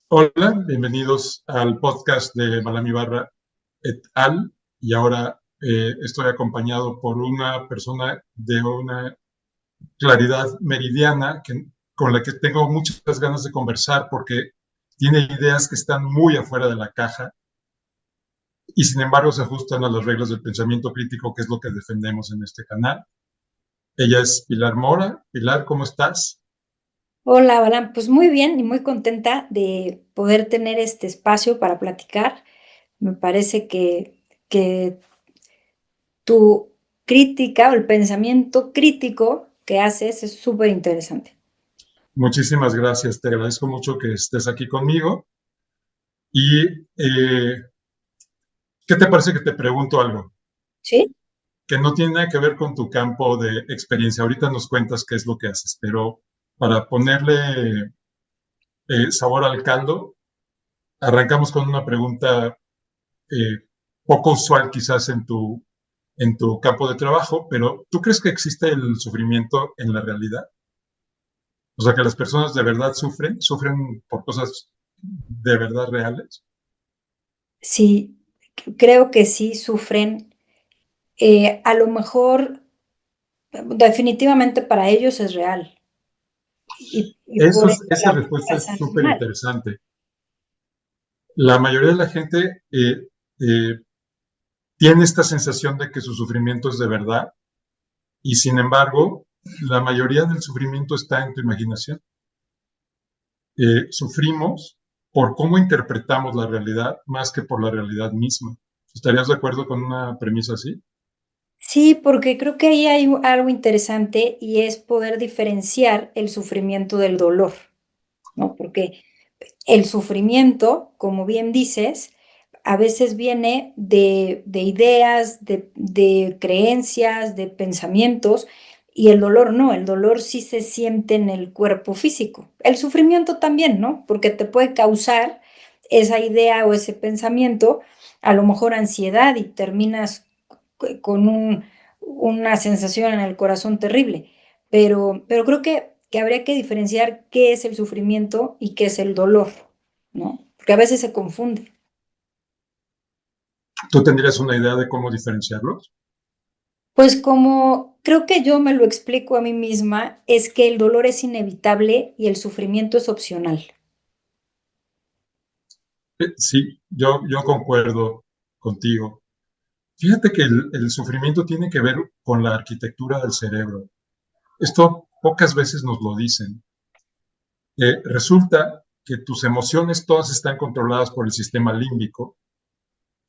Hola, bienvenidos al podcast de Balami Barra et al. Y ahora estoy acompañado por una persona de una claridad meridiana con la que tengo muchas ganas de conversar porque tiene ideas que están muy afuera de la caja y sin embargo se ajustan a las reglas del pensamiento crítico, que es lo que defendemos en este canal. Ella es Pilar Mora. Pilar, ¿cómo estás? Hola, Balan. Pues muy bien y muy contenta de poder tener este espacio para platicar. Me parece que tu crítica o el pensamiento crítico que haces es súper interesante. Muchísimas gracias, te agradezco mucho que estés aquí conmigo. Y ¿qué te parece que te pregunto algo ¿Sí? que no tiene nada que ver con tu campo de experiencia? Ahorita nos cuentas qué es lo que haces, pero para ponerle sabor al caldo, arrancamos con una pregunta eh, poco usual quizás en tu campo de trabajo, pero ¿tú crees que existe el sufrimiento en la realidad? O sea, que las personas de verdad sufren por cosas de verdad reales. Sí, creo que sí sufren. A lo mejor, definitivamente para ellos es real y por eso Esa la respuesta es pasan súper mal. interesante. La mayoría de la gente eh, tiene esta sensación de que su sufrimiento es de verdad y sin embargo, la mayoría del sufrimiento está en tu imaginación. Sufrimos por cómo interpretamos la realidad más que por la realidad misma. ¿Estarías de acuerdo con una premisa así? Sí, porque creo que ahí hay algo interesante y es poder diferenciar el sufrimiento del dolor, ¿no? Porque el sufrimiento, como bien dices, a veces viene de ideas, de creencias, de pensamientos, y el dolor no, el dolor sí se siente en el cuerpo físico. El sufrimiento también, ¿no? Porque te puede causar esa idea o ese pensamiento, a lo mejor ansiedad y terminas con una sensación en el corazón terrible. Pero creo que habría que diferenciar qué es el sufrimiento y qué es el dolor, ¿no? Porque a veces se confunde. ¿Tú tendrías una idea de cómo diferenciarlos? Pues como creo que yo me lo explico a mí misma, es que el dolor es inevitable y el sufrimiento es opcional. Sí, yo concuerdo contigo. Fíjate que el sufrimiento tiene que ver con la arquitectura del cerebro. Esto pocas veces nos lo dicen. Resulta que tus emociones todas están controladas por el sistema límbico,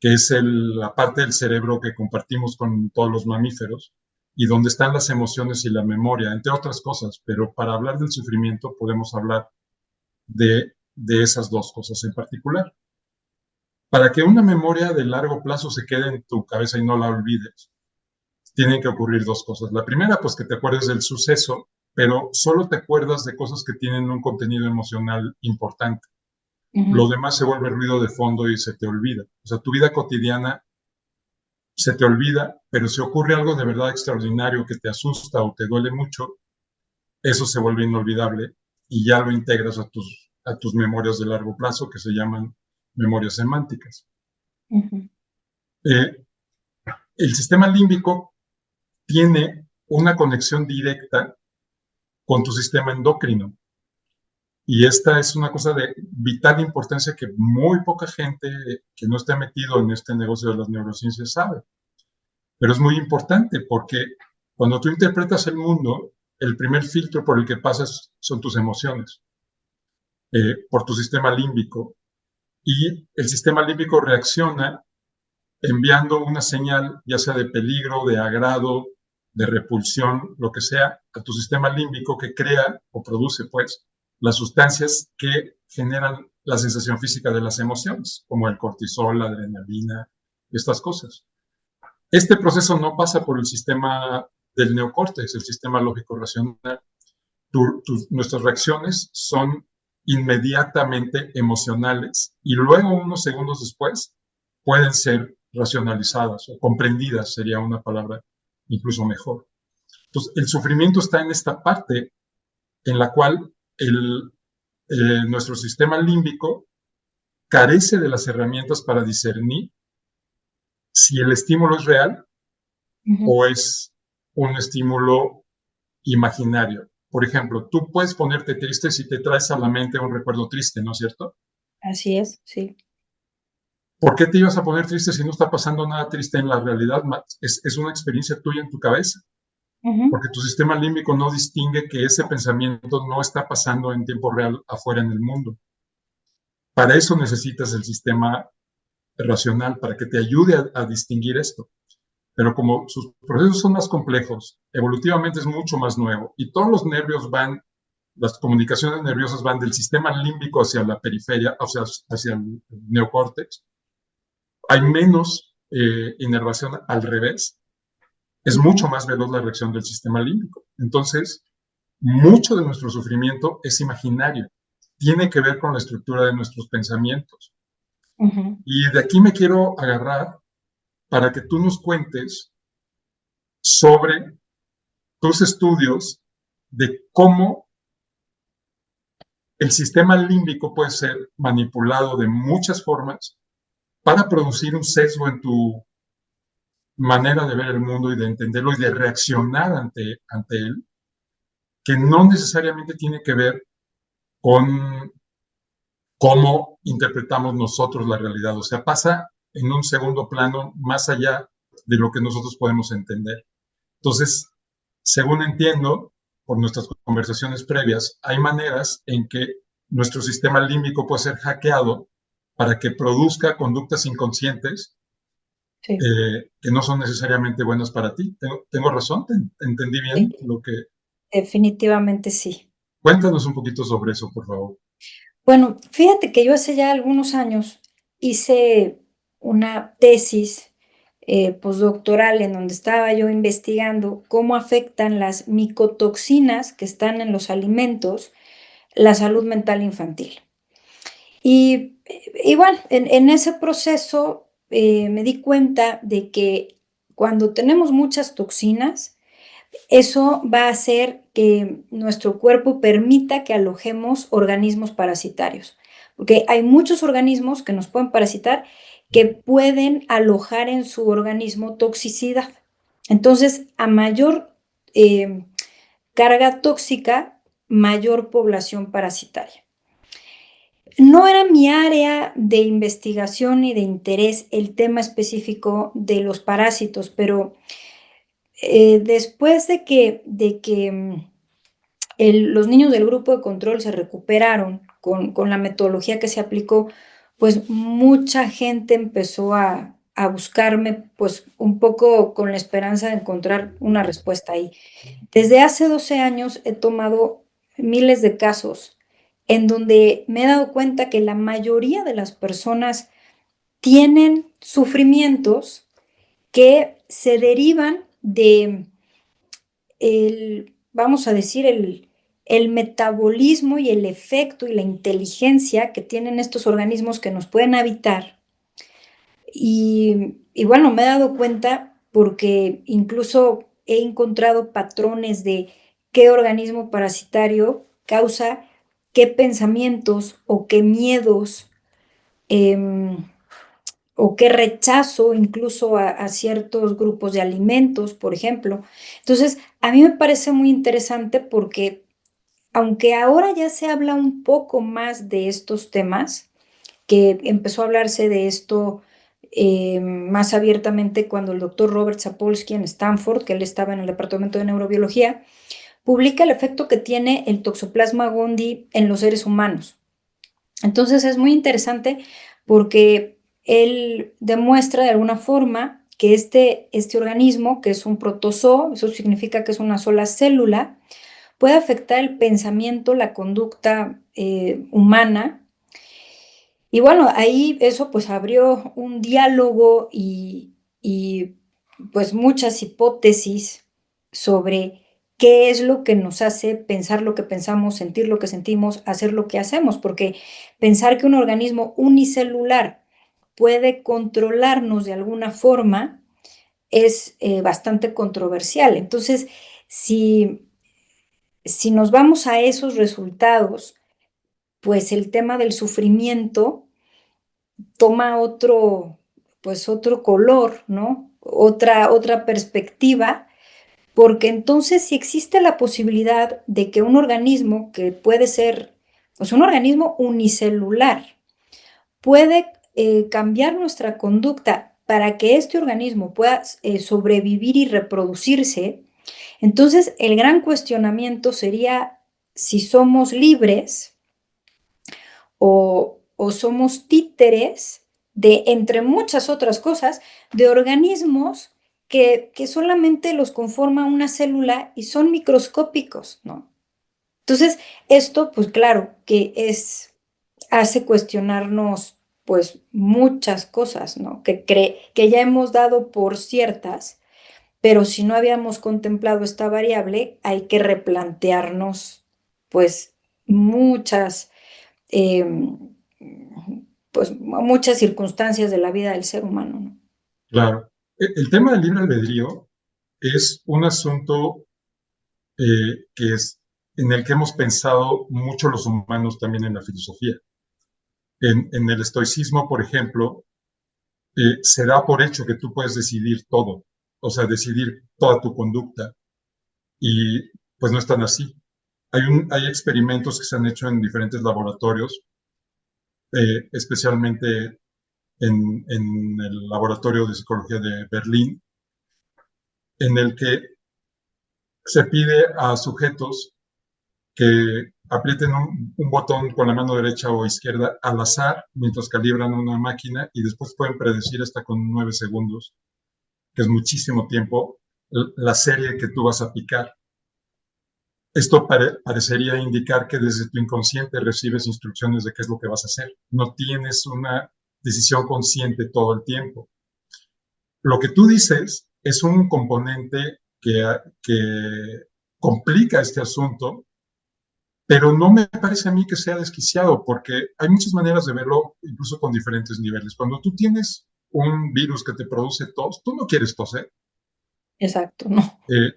que es la parte del cerebro que compartimos con todos los mamíferos y donde están las emociones y la memoria, entre otras cosas. Pero para hablar del sufrimiento podemos hablar de esas dos cosas en particular. Para que una memoria de largo plazo se quede en tu cabeza y no la olvides, tienen que ocurrir dos cosas. La primera, pues que te acuerdes del suceso, pero solo te acuerdas de cosas que tienen un contenido emocional importante. Lo Ujú. demás se vuelve ruido de fondo y se te olvida. O sea, tu vida cotidiana se te olvida, pero si ocurre algo de verdad extraordinario que te asusta o te duele mucho, eso se vuelve inolvidable y ya lo integras a tus memorias de largo plazo que se llaman memorias semánticas. Ujú. Eh, el sistema límbico tiene una conexión directa con tu sistema endocrino. Y esta es una cosa de vital importancia que muy poca gente que no esté metido en este negocio de las neurociencias sabe. Pero es muy importante porque cuando tú interpretas el mundo, el primer filtro por el que pasas son tus emociones, por tu sistema límbico. Y el sistema límbico reacciona enviando una señal, ya sea de peligro, de agrado, de repulsión, lo que sea, a tu sistema límbico que crea o produce, pues, las sustancias que generan la sensación física de las emociones, como el cortisol, la adrenalina, estas cosas. Este proceso no pasa por el sistema del neocórtex, el sistema lógico racional. Nuestras reacciones son inmediatamente emocionales y luego, unos segundos después, pueden ser racionalizadas o comprendidas, sería una palabra incluso mejor. Entonces, el sufrimiento está en esta parte en la cual el, nuestro sistema límbico carece de las herramientas para discernir si el estímulo es real o es un estímulo imaginario. Por ejemplo, tú puedes ponerte triste si te traes a la mente un recuerdo triste, ¿no es cierto? Así es, sí. ¿Por qué te ibas a poner triste si no está pasando nada triste en la realidad? Es una experiencia tuya en tu cabeza, porque tu sistema límbico no distingue que ese pensamiento no está pasando en tiempo real afuera en el mundo. Para eso necesitas el sistema racional, para que te ayude a distinguir esto. Pero como sus procesos son más complejos, evolutivamente es mucho más nuevo y todos los nervios van, las comunicaciones nerviosas van del sistema límbico hacia la periferia, o sea, hacia el neocórtex. Hay menos inervación al revés, es mucho más veloz la reacción del sistema límbico. Entonces, mucho de nuestro sufrimiento es imaginario, tiene que ver con la estructura de nuestros pensamientos. Y de aquí me quiero agarrar para que tú nos cuentes sobre tus estudios de cómo el sistema límbico puede ser manipulado de muchas formas para producir un sesgo en tu manera de ver el mundo y de entenderlo y de reaccionar ante él, que no necesariamente tiene que ver con cómo interpretamos nosotros la realidad. O sea, pasa en un segundo plano más allá de lo que nosotros podemos entender. Entonces, según entiendo, por nuestras conversaciones previas, hay maneras en que nuestro sistema límbico puede ser hackeado para que produzca conductas inconscientes Sí, que no son necesariamente buenas para ti. ¿Tengo razón? ¿Entendí bien sí, lo que...? definitivamente sí. Cuéntanos un poquito sobre eso, por favor. Bueno, fíjate que yo hace ya algunos años hice una tesis postdoctoral en donde estaba yo investigando cómo afectan las micotoxinas que están en los alimentos la salud mental infantil. Y bueno, en ese proceso me di cuenta de que cuando tenemos muchas toxinas, eso va a hacer que nuestro cuerpo permita que alojemos organismos parasitarios, porque hay muchos organismos que nos pueden parasitar que pueden alojar en su organismo toxicidad. Entonces, a mayor eh, carga tóxica, mayor población parasitaria. No era mi área de investigación y de interés el tema específico de los parásitos, pero después de que los niños del grupo de control se recuperaron con la metodología que se aplicó, pues mucha gente empezó a buscarme, pues un poco con la esperanza de encontrar una respuesta ahí. Desde hace 12 años he tomado miles de casos en donde me he dado cuenta que la mayoría de las personas tienen sufrimientos que se derivan de vamos a decir, el metabolismo y el efecto y la inteligencia que tienen estos organismos que nos pueden habitar. Y bueno, me he dado cuenta porque incluso he encontrado patrones de qué organismo parasitario causa qué pensamientos o qué miedos o qué rechazo incluso a ciertos grupos de alimentos, por ejemplo. Entonces, a mí me parece muy interesante porque aunque ahora ya se habla un poco más de estos temas, que empezó a hablarse de esto más abiertamente cuando el doctor Robert Sapolsky en Stanford, que él estaba en el departamento de neurobiología, publica el efecto que tiene el Toxoplasma gondii en los seres humanos. Entonces es muy interesante porque él demuestra de alguna forma que este organismo, que es un protozoo, eso significa que es una sola célula, puede afectar el pensamiento, la conducta humana. Y bueno, ahí eso pues abrió un diálogo y pues muchas hipótesis sobre qué es lo que nos hace pensar lo que pensamos, sentir lo que sentimos, hacer lo que hacemos, porque pensar que un organismo unicelular puede controlarnos de alguna forma es bastante controversial. Entonces, si nos vamos a esos resultados, pues el tema del sufrimiento toma otro, pues otro color, ¿no? Otra perspectiva, porque entonces si existe la posibilidad de que un organismo que puede ser, pues un organismo unicelular, puede cambiar nuestra conducta para que este organismo pueda sobrevivir y reproducirse, entonces el gran cuestionamiento sería si somos libres o somos títeres de, entre muchas otras cosas, de organismos que solamente los conforma una célula y son microscópicos, ¿no? Entonces, esto, pues claro, hace cuestionarnos, pues, muchas cosas, ¿no? Que ya hemos dado por ciertas, pero si no habíamos contemplado esta variable, hay que replantearnos, pues, muchas eh, pues muchas circunstancias de la vida del ser humano, ¿no? Claro. El tema del libre albedrío es un asunto que es en el que hemos pensado mucho los humanos también en la filosofía. En el estoicismo, por ejemplo, se da por hecho que tú puedes decidir todo, o sea, decidir toda tu conducta, y pues no es tan así. Hay experimentos que se han hecho en diferentes laboratorios, especialmente en el laboratorio de psicología de Berlín, en el que se pide a sujetos que aprieten un botón con la mano derecha o izquierda al azar mientras calibran una máquina, y después pueden predecir hasta con 9 segundos, que es muchísimo tiempo, la serie que tú vas a picar. Esto parecería indicar que desde tu inconsciente recibes instrucciones de qué es lo que vas a hacer. No tienes una decisión consciente todo el tiempo. Lo que tú dices es un componente que complica este asunto, pero no me parece a mí que sea desquiciado, porque hay muchas maneras de verlo, incluso con diferentes niveles. Cuando tú tienes un virus que te produce tos, tú no quieres toser, Exacto, no.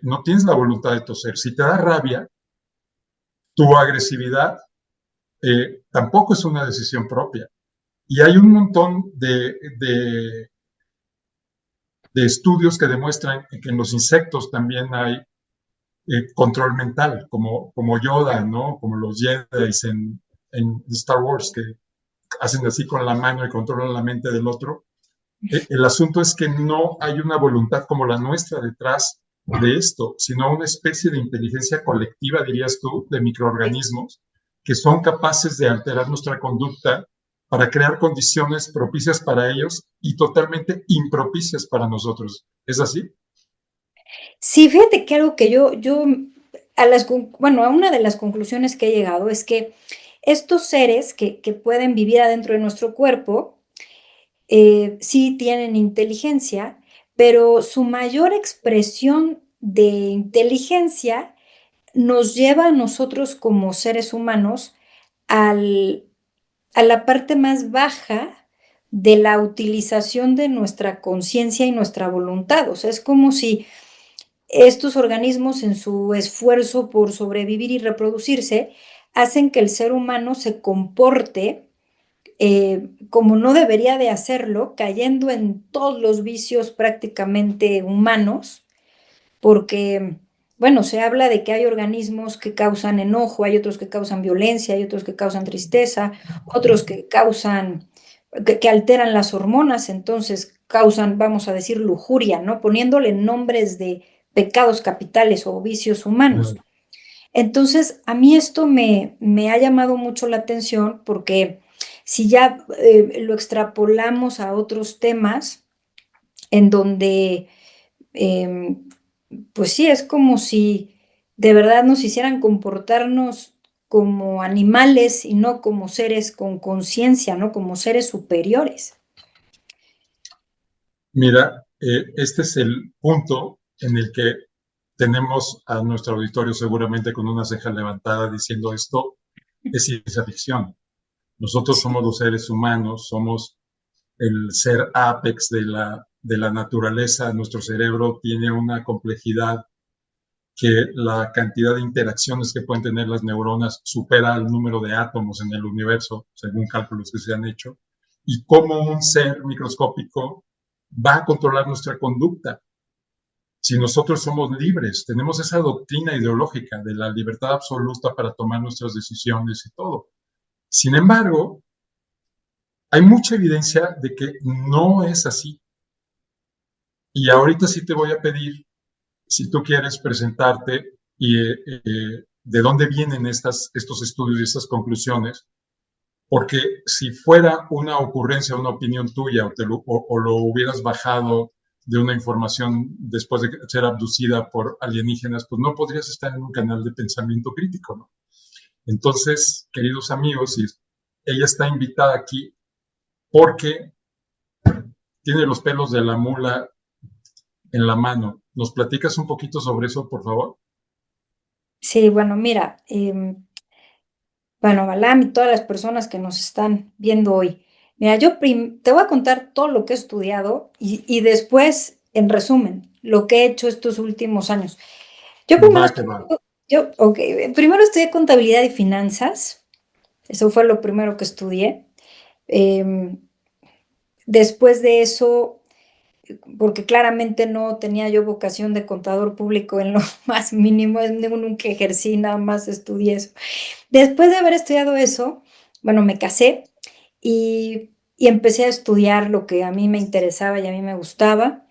no tienes la voluntad de toser. Si te da rabia, tu agresividad tampoco es una decisión propia. Y hay un montón de estudios que demuestran que en los insectos también hay control mental, como Yoda, ¿no? Como los Jedi en Star Wars, que hacen así con la mano y controlan la mente del otro. El asunto es que no hay una voluntad como la nuestra detrás de esto, sino una especie de inteligencia colectiva, dirías tú, de microorganismos que son capaces de alterar nuestra conducta para crear condiciones propicias para ellos y totalmente impropicias para nosotros. ¿Es así? Sí, fíjate que algo que yo bueno, a una de las conclusiones que he llegado es que estos seres que pueden vivir adentro de nuestro cuerpo, sí tienen inteligencia, pero su mayor expresión de inteligencia nos lleva a nosotros como seres humanos al, a la parte más baja de la utilización de nuestra conciencia y nuestra voluntad. O sea, es como si estos organismos en su esfuerzo por sobrevivir y reproducirse hacen que el ser humano se comporte como no debería de hacerlo, cayendo en todos los vicios prácticamente humanos, porque, bueno, se habla de que hay organismos que causan enojo, hay otros que causan violencia, hay otros que causan tristeza, otros que causan, que alteran las hormonas, entonces causan, vamos a decir, lujuria, ¿no? Poniéndole nombres de pecados capitales o vicios humanos. Entonces, a mí esto me ha llamado mucho la atención porque si ya lo extrapolamos a otros temas en donde em, pues sí, es como si de verdad nos hicieran comportarnos como animales y no como seres con conciencia, ¿no? Como seres superiores. Mira, este es el punto en el que tenemos a nuestro auditorio seguramente con una ceja levantada diciendo esto es ciencia ficción. Nosotros Sí, somos los seres humanos, somos el ser apex de la naturaleza. Nuestro cerebro tiene una complejidad que la cantidad de interacciones que pueden tener las neuronas supera el número de átomos en el universo, según cálculos que se han hecho, y cómo un ser microscópico va a controlar nuestra conducta. Si nosotros somos libres, tenemos esa doctrina ideológica de la libertad absoluta para tomar nuestras decisiones y todo. Sin embargo, hay mucha evidencia de que no es así. Y ahorita sí te voy a pedir, si tú quieres presentarte y de dónde vienen estos estudios y estas conclusiones, porque si fuera una ocurrencia, una opinión tuya o lo hubieras bajado de una información después de ser abducida por alienígenas, pues no podrías estar en un canal de pensamiento crítico, ¿no? Entonces, queridos amigos, ella está invitada aquí porque tiene los pelos de la mula en la mano. ¿Nos platicas un poquito sobre eso, por favor? Sí, bueno, mira, bueno, Balam y todas las personas que nos están viendo hoy. Mira, te voy a contar todo lo que he estudiado y después, en resumen, lo que he hecho estos últimos años. Yo primero Va que va. estudié, primero estudié contabilidad y finanzas. Eso fue lo primero que estudié. Em, Después de eso, porque claramente no tenía yo vocación de contador público en lo más mínimo, nunca ejercí, nada más estudié eso. Después de haber estudiado eso, bueno, me casé y empecé a estudiar lo que a mí me interesaba y a mí me gustaba.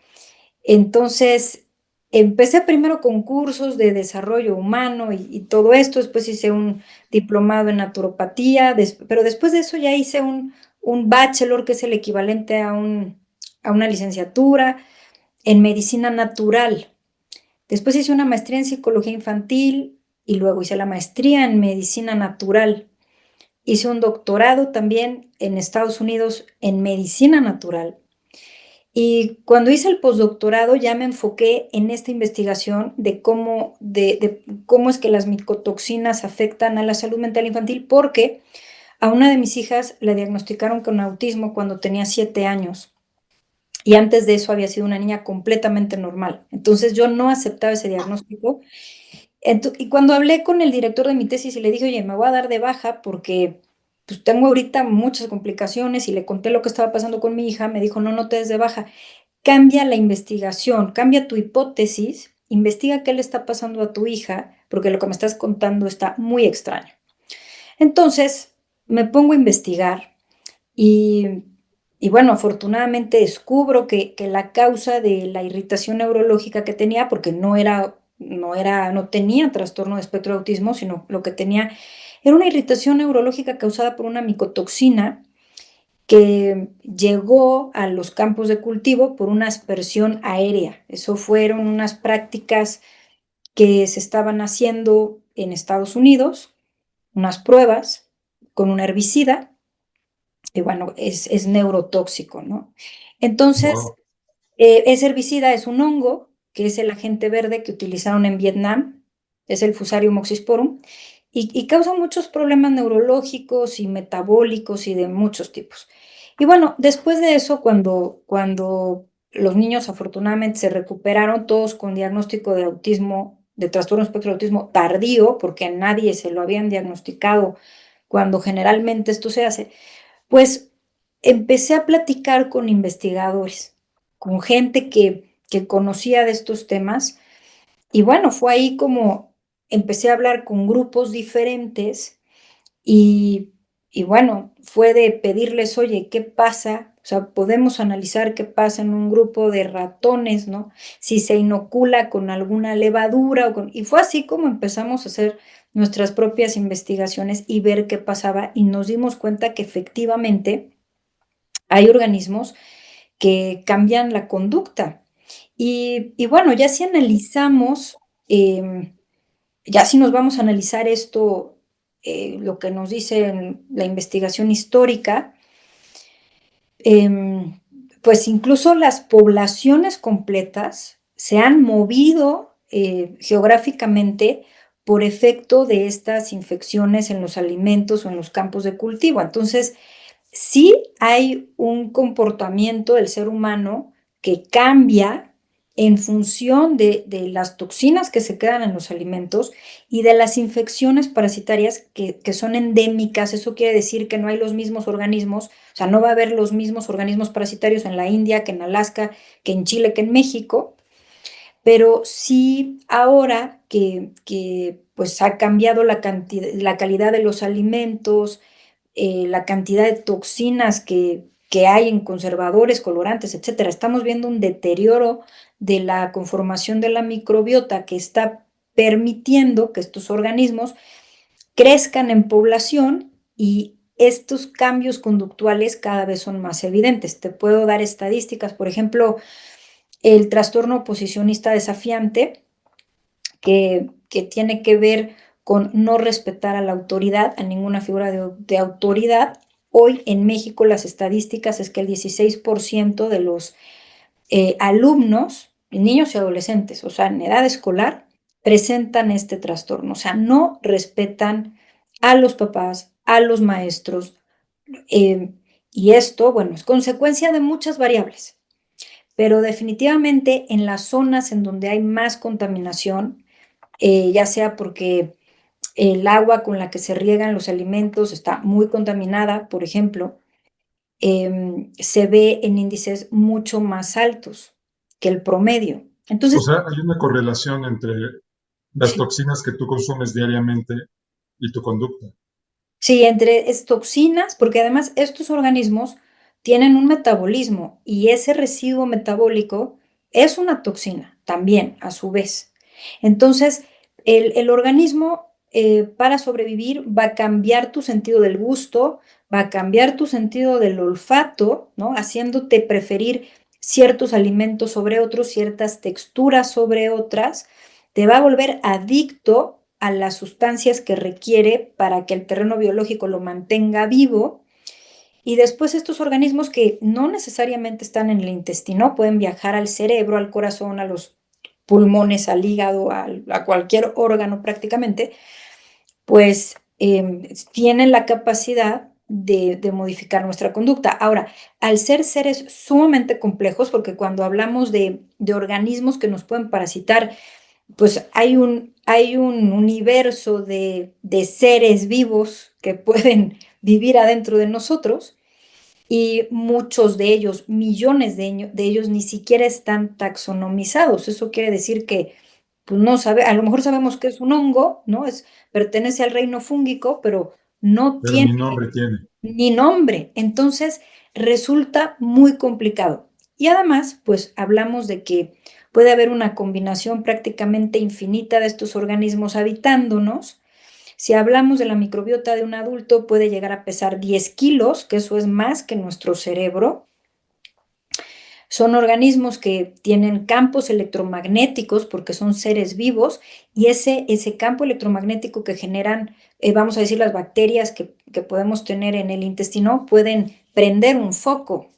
Entonces, empecé primero con cursos de desarrollo humano y todo esto, después hice un diplomado en naturopatía, pero después de eso ya hice un bachelor, que es el equivalente a una licenciatura en medicina natural. Después hice una maestría en psicología infantil y luego hice la maestría en medicina natural. Hice un doctorado también en Estados Unidos en medicina natural. Y cuando hice el postdoctorado ya me enfoqué en esta investigación de cómo es que las micotoxinas afectan a la salud mental infantil, porque a una de mis hijas la diagnosticaron con autismo cuando tenía 7 años. Y antes de eso había sido una niña completamente normal. Entonces yo no aceptaba ese diagnóstico. Y cuando hablé con el director de mi tesis y le dije, oye, me voy a dar de baja porque pues, tengo ahorita muchas complicaciones, y le conté lo que estaba pasando con mi hija, me dijo, no, no te des de baja, cambia la investigación, cambia tu hipótesis, investiga qué le está pasando a tu hija, porque lo que me estás contando está muy extraño. Entonces me pongo a investigar y, y bueno, afortunadamente descubro que la causa de la irritación neurológica que tenía, porque no tenía trastorno de espectro de autismo, sino lo que tenía era una irritación neurológica causada por una micotoxina que llegó a los campos de cultivo por una aspersión aérea. Eso fueron unas prácticas que se estaban haciendo en Estados Unidos, unas pruebas con un herbicida, y bueno, es neurotóxico, ¿no? Entonces, Wow. ese herbicida es un hongo, que es el agente verde que utilizaron en Vietnam, es el Fusarium oxysporum, y causa muchos problemas neurológicos y metabólicos y de muchos tipos. Y bueno, después de eso, cuando los niños afortunadamente se recuperaron, todos con diagnóstico de autismo, de trastorno espectro de autismo tardío, porque a nadie se lo habían diagnosticado cuando generalmente esto se hace, pues empecé a platicar con investigadores, con gente que conocía de estos temas, y bueno, fue ahí como empecé a hablar con grupos diferentes y, y bueno, fue de pedirles, oye, ¿qué pasa? O sea, podemos analizar qué pasa en un grupo de ratones, ¿no? Si se inocula con alguna levadura y fue así como empezamos a hacer nuestras propias investigaciones y ver qué pasaba, y nos dimos cuenta que efectivamente hay organismos que cambian la conducta. Y bueno, ya si analizamos, ya si nos vamos a analizar esto, lo que nos dice en la investigación histórica, em, pues incluso las poblaciones completas se han movido geográficamente por efecto de estas infecciones en los alimentos o en los campos de cultivo. Entonces, sí hay un comportamiento del ser humano que cambia en función de las toxinas que se quedan en los alimentos y de las infecciones parasitarias que son endémicas. Eso quiere decir que no hay los mismos organismos, o sea, no va a haber los mismos organismos parasitarios en la India, que en Alaska, que en Chile, que en México, pero sí ahora que pues ha cambiado la calidad de los alimentos, la cantidad de toxinas que hay en conservadores, colorantes, etcétera. Estamos viendo un deterioro de la conformación de la microbiota que está permitiendo que estos organismos crezcan en población y estos cambios conductuales cada vez son más evidentes. Te puedo dar estadísticas, por ejemplo, el trastorno oposicionista desafiante, que tiene que ver con no respetar a la autoridad, a ninguna figura de autoridad. Hoy en México las estadísticas es que el 16% de los alumnos, niños y adolescentes, o sea, en edad escolar, presentan este trastorno. O sea, no respetan a los papás, a los maestros. eh, y esto, bueno, es consecuencia de muchas variables, pero definitivamente en las zonas en donde hay más contaminación, ya sea porque el agua con la que se riegan los alimentos está muy contaminada, por ejemplo, se ve en índices mucho más altos que el promedio. O Entonces, sea, hay una correlación entre las sí, toxinas que tú consumes diariamente y tu conducta. sí, entre toxinas, porque además estos organismos tienen un metabolismo y ese residuo metabólico es una toxina también, a su vez. Entonces, el organismo para sobrevivir va a cambiar tu sentido del gusto, va a cambiar tu sentido del olfato, ¿no? Haciéndote preferir ciertos alimentos sobre otros, ciertas texturas sobre otras, te va a volver adicto a las sustancias que requiere para que el terreno biológico lo mantenga vivo. Y después estos organismos que no necesariamente están en el intestino pueden viajar al cerebro, al corazón, a los pulmones, al hígado, a cualquier órgano prácticamente, pues tienen la capacidad de modificar nuestra conducta. Ahora, al ser seres sumamente complejos, porque cuando hablamos de organismos que nos pueden parasitar, pues hay un universo de seres vivos que pueden vivir adentro de nosotros y muchos de ellos, millones de ellos, ni siquiera están taxonomizados. Eso quiere decir que pues no sabe, a lo mejor sabemos que es un hongo, ¿no? Pertenece al reino fúngico, pero no Pero tiene ni nombre tiene. ni nombre. Entonces resulta muy complicado. Y además, pues hablamos de que puede haber una combinación prácticamente infinita de estos organismos habitándonos. Si hablamos de la microbiota de un adulto, puede llegar a pesar 10 kilos, que eso es más que nuestro cerebro. Son organismos que tienen campos electromagnéticos porque son seres vivos y ese campo electromagnético que generan, vamos a decir, las bacterias que podemos tener en el intestino, pueden prender un foco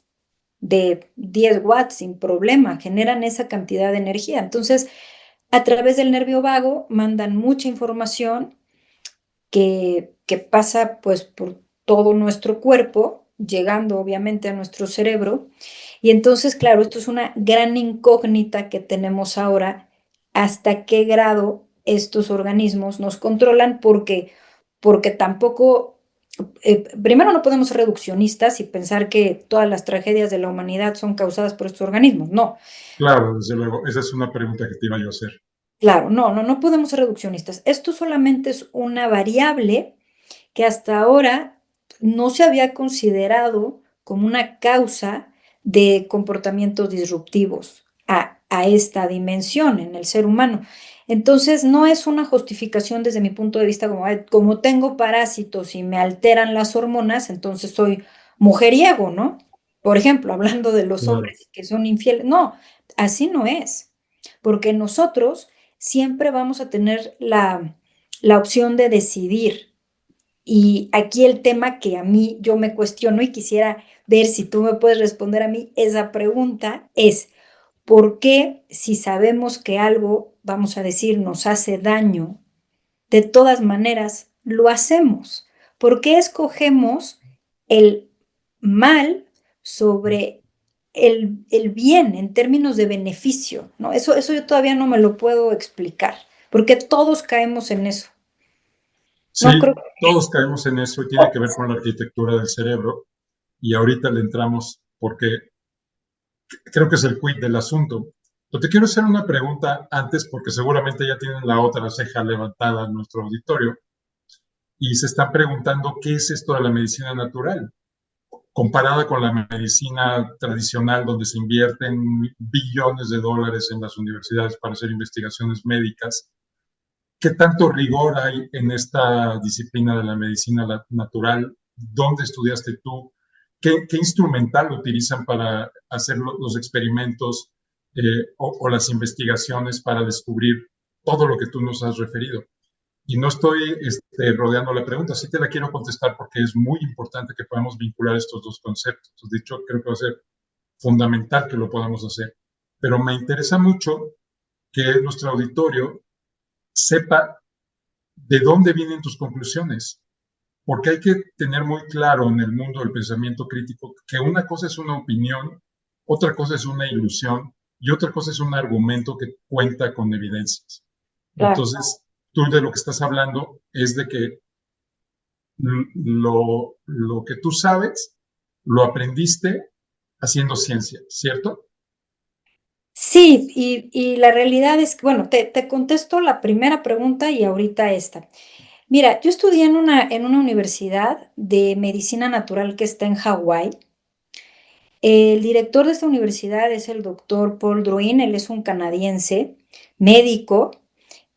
de 10 watts sin problema, generan esa cantidad de energía. Entonces, a través del nervio vago mandan mucha información que pasa pues por todo nuestro cuerpo, llegando obviamente a nuestro cerebro. Y entonces, claro, esto es una gran incógnita que tenemos ahora, hasta qué grado estos organismos nos controlan, porque tampoco, primero no podemos ser reduccionistas y pensar que todas las tragedias de la humanidad son causadas por estos organismos. No, Claro, desde luego. Esa es una pregunta que te iba yo a hacer. claro, no podemos ser reduccionistas. Esto solamente es una variable que hasta ahora no se había considerado como una causa de comportamientos disruptivos a esta dimensión en el ser humano. Entonces, no es una justificación desde mi punto de vista como, "Ay, como tengo parásitos y me alteran las hormonas, entonces soy mujeriego, ¿no? Por ejemplo, hablando de los Claro. hombres que son infieles. No, así no es, porque nosotros siempre vamos a tener la opción de decidir. Y aquí el tema que a mí yo me cuestiono y quisiera ver si tú me puedes responder a mí esa pregunta es, ¿por qué si sabemos que algo, vamos a decir, nos hace daño, de todas maneras lo hacemos? ¿Por qué escogemos el mal sobre el bien en términos de beneficio, ¿no? Eso yo todavía no me lo puedo explicar, porque todos caemos en eso. No Sí, creo. todos caemos en eso y tiene que ver con la arquitectura del cerebro. Y ahorita le entramos porque creo que es el quid del asunto. Pero te quiero hacer una pregunta antes porque seguramente ya tienen la otra ceja levantada en nuestro auditorio y se están preguntando qué es esto de la medicina natural, comparada con la medicina tradicional donde se invierten billones de dólares en las universidades para hacer investigaciones médicas. ¿Qué tanto rigor hay en esta disciplina de la medicina natural? ¿Dónde estudiaste tú? ¿Qué instrumental utilizan para hacer los experimentos o las investigaciones para descubrir todo lo que tú nos has referido? Y no estoy rodeando la pregunta, sí te la quiero contestar porque es muy importante que podamos vincular estos dos conceptos. De hecho, creo que va a ser fundamental que lo podamos hacer. Pero me interesa mucho que nuestro auditorio sepa de dónde vienen tus conclusiones, porque hay que tener muy claro en el mundo del pensamiento crítico que una cosa es una opinión, otra cosa es una ilusión y otra cosa es un argumento que cuenta con evidencias. Claro. Entonces, tú de lo que estás hablando es de que lo que tú sabes lo aprendiste haciendo ciencia, ¿cierto? Sí, y la realidad es que, bueno, te contesto la primera pregunta y ahorita esta. Mira, yo estudié en una universidad de medicina natural que está en Hawái. El director de esta universidad es el doctor Paul Druin, él es un canadiense médico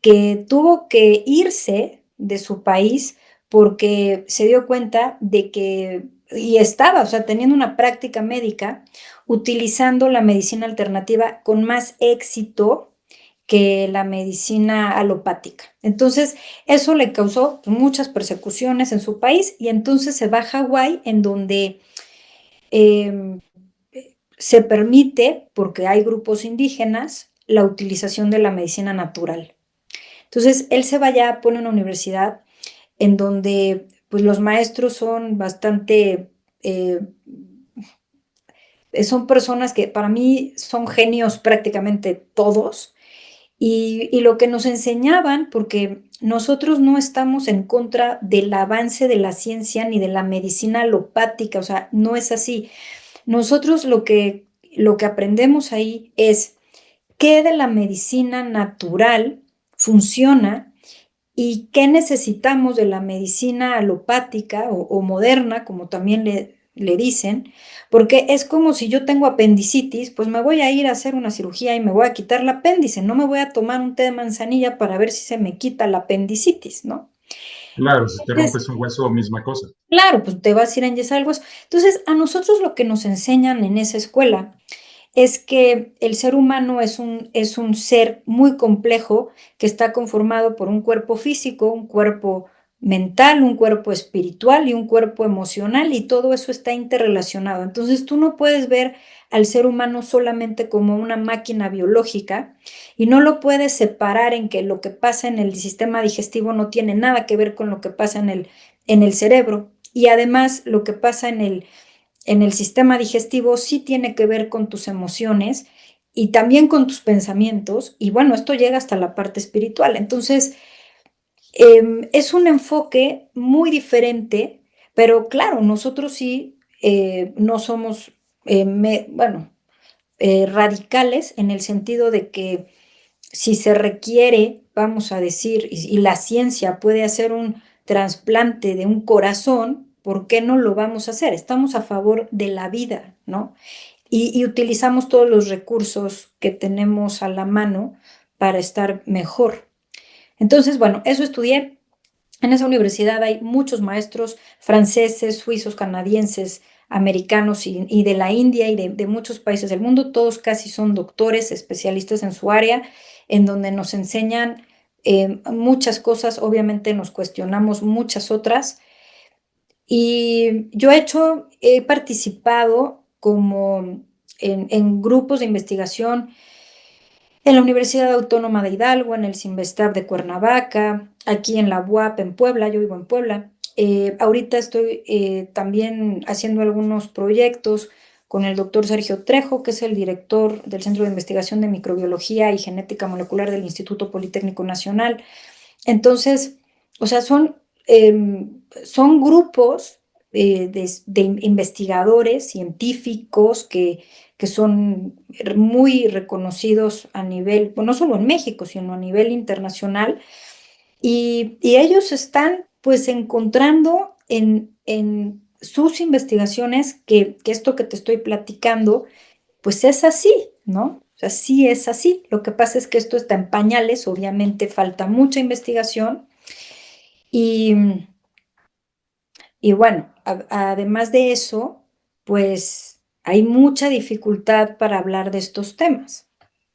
que tuvo que irse de su país porque se dio cuenta de que, y estaba, o sea, teniendo una práctica médica, utilizando la medicina alternativa con más éxito que la medicina alopática. Entonces, eso le causó muchas persecuciones en su país y entonces se va a Hawái, en donde eh, se permite, porque hay grupos indígenas, la utilización de la medicina natural. Entonces, él se va allá, pone una universidad en donde pues, los maestros son bastante, son personas que para mí son genios prácticamente todos. Y lo que nos enseñaban, porque nosotros no estamos en contra del avance de la ciencia ni de la medicina alopática, o sea, no es así. Nosotros lo que aprendemos ahí es qué de la medicina natural funciona y qué necesitamos de la medicina alopática o moderna, como también le dicen, porque es como si yo tengo apendicitis, pues me voy a ir a hacer una cirugía y me voy a quitar el apéndice, no me voy a tomar un té de manzanilla para ver si se me quita la apendicitis, ¿no? Claro, si te Entonces, rompes un hueso, misma cosa. claro, pues te vas a ir a enyesar el hueso. Entonces, a nosotros lo que nos enseñan en esa escuela es que el ser humano es un ser muy complejo que está conformado por un cuerpo físico, un cuerpo mental, un cuerpo espiritual y un cuerpo emocional, y todo eso está interrelacionado. Entonces tú no puedes ver al ser humano solamente como una máquina biológica y no lo puedes separar en que lo que pasa en el sistema digestivo no tiene nada que ver con lo que pasa en el cerebro. Y además lo que pasa en el sistema digestivo sí tiene que ver con tus emociones y también con tus pensamientos. Y bueno, esto llega hasta la parte espiritual. Entonces, es un enfoque muy diferente, pero claro, nosotros sí no somos, bueno, radicales en el sentido de que si se requiere, vamos a decir, y la ciencia puede hacer un trasplante de un corazón, ¿por qué no lo vamos a hacer? Estamos a favor de la vida, ¿no? Y utilizamos todos los recursos que tenemos a la mano para estar mejor. Entonces, bueno, eso estudié. En esa universidad hay muchos maestros franceses, suizos, canadienses, americanos y de la India y de muchos países del mundo. Todos casi son doctores, especialistas en su área, en donde nos enseñan muchas cosas. Obviamente nos cuestionamos muchas otras. Y yo he participado como en grupos de investigación en la Universidad Autónoma de Hidalgo, en el CIMBESTAB de Cuernavaca, aquí en la UAP en Puebla, yo vivo en Puebla. Ahorita estoy también haciendo algunos proyectos con el doctor Sergio Trejo, que es el director del Centro de Investigación de Microbiología y Genética Molecular del Instituto Politécnico Nacional. Entonces, o sea, son grupos de investigadores científicos que son muy reconocidos a nivel, pues, no solo en México, sino a nivel internacional, y ellos están pues encontrando en sus investigaciones que esto que te estoy platicando, pues es así, ¿no? O sea, sí es así. Lo que pasa es que esto está en pañales, obviamente falta mucha investigación y, y bueno, además de eso, pues hay mucha dificultad para hablar de estos temas,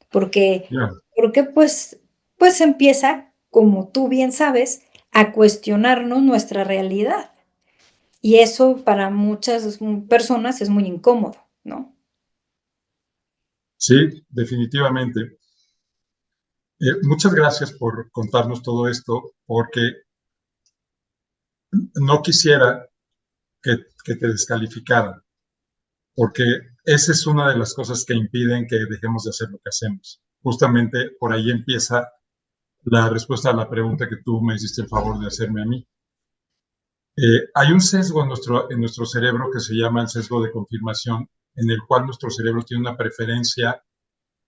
porque, Ya. porque pues empieza, como tú bien sabes, a cuestionarnos nuestra realidad. Y eso para muchas personas es muy incómodo, ¿no? Sí, definitivamente. Muchas gracias por contarnos todo esto, porque no quisiera que te descalificaran, porque esa es una de las cosas que impiden que dejemos de hacer lo que hacemos. Justamente por ahí empieza la respuesta a la pregunta que tú me hiciste el favor de hacerme a mí. Hay un sesgo en nuestro cerebro que se llama el sesgo de confirmación, en el cual nuestro cerebro tiene una preferencia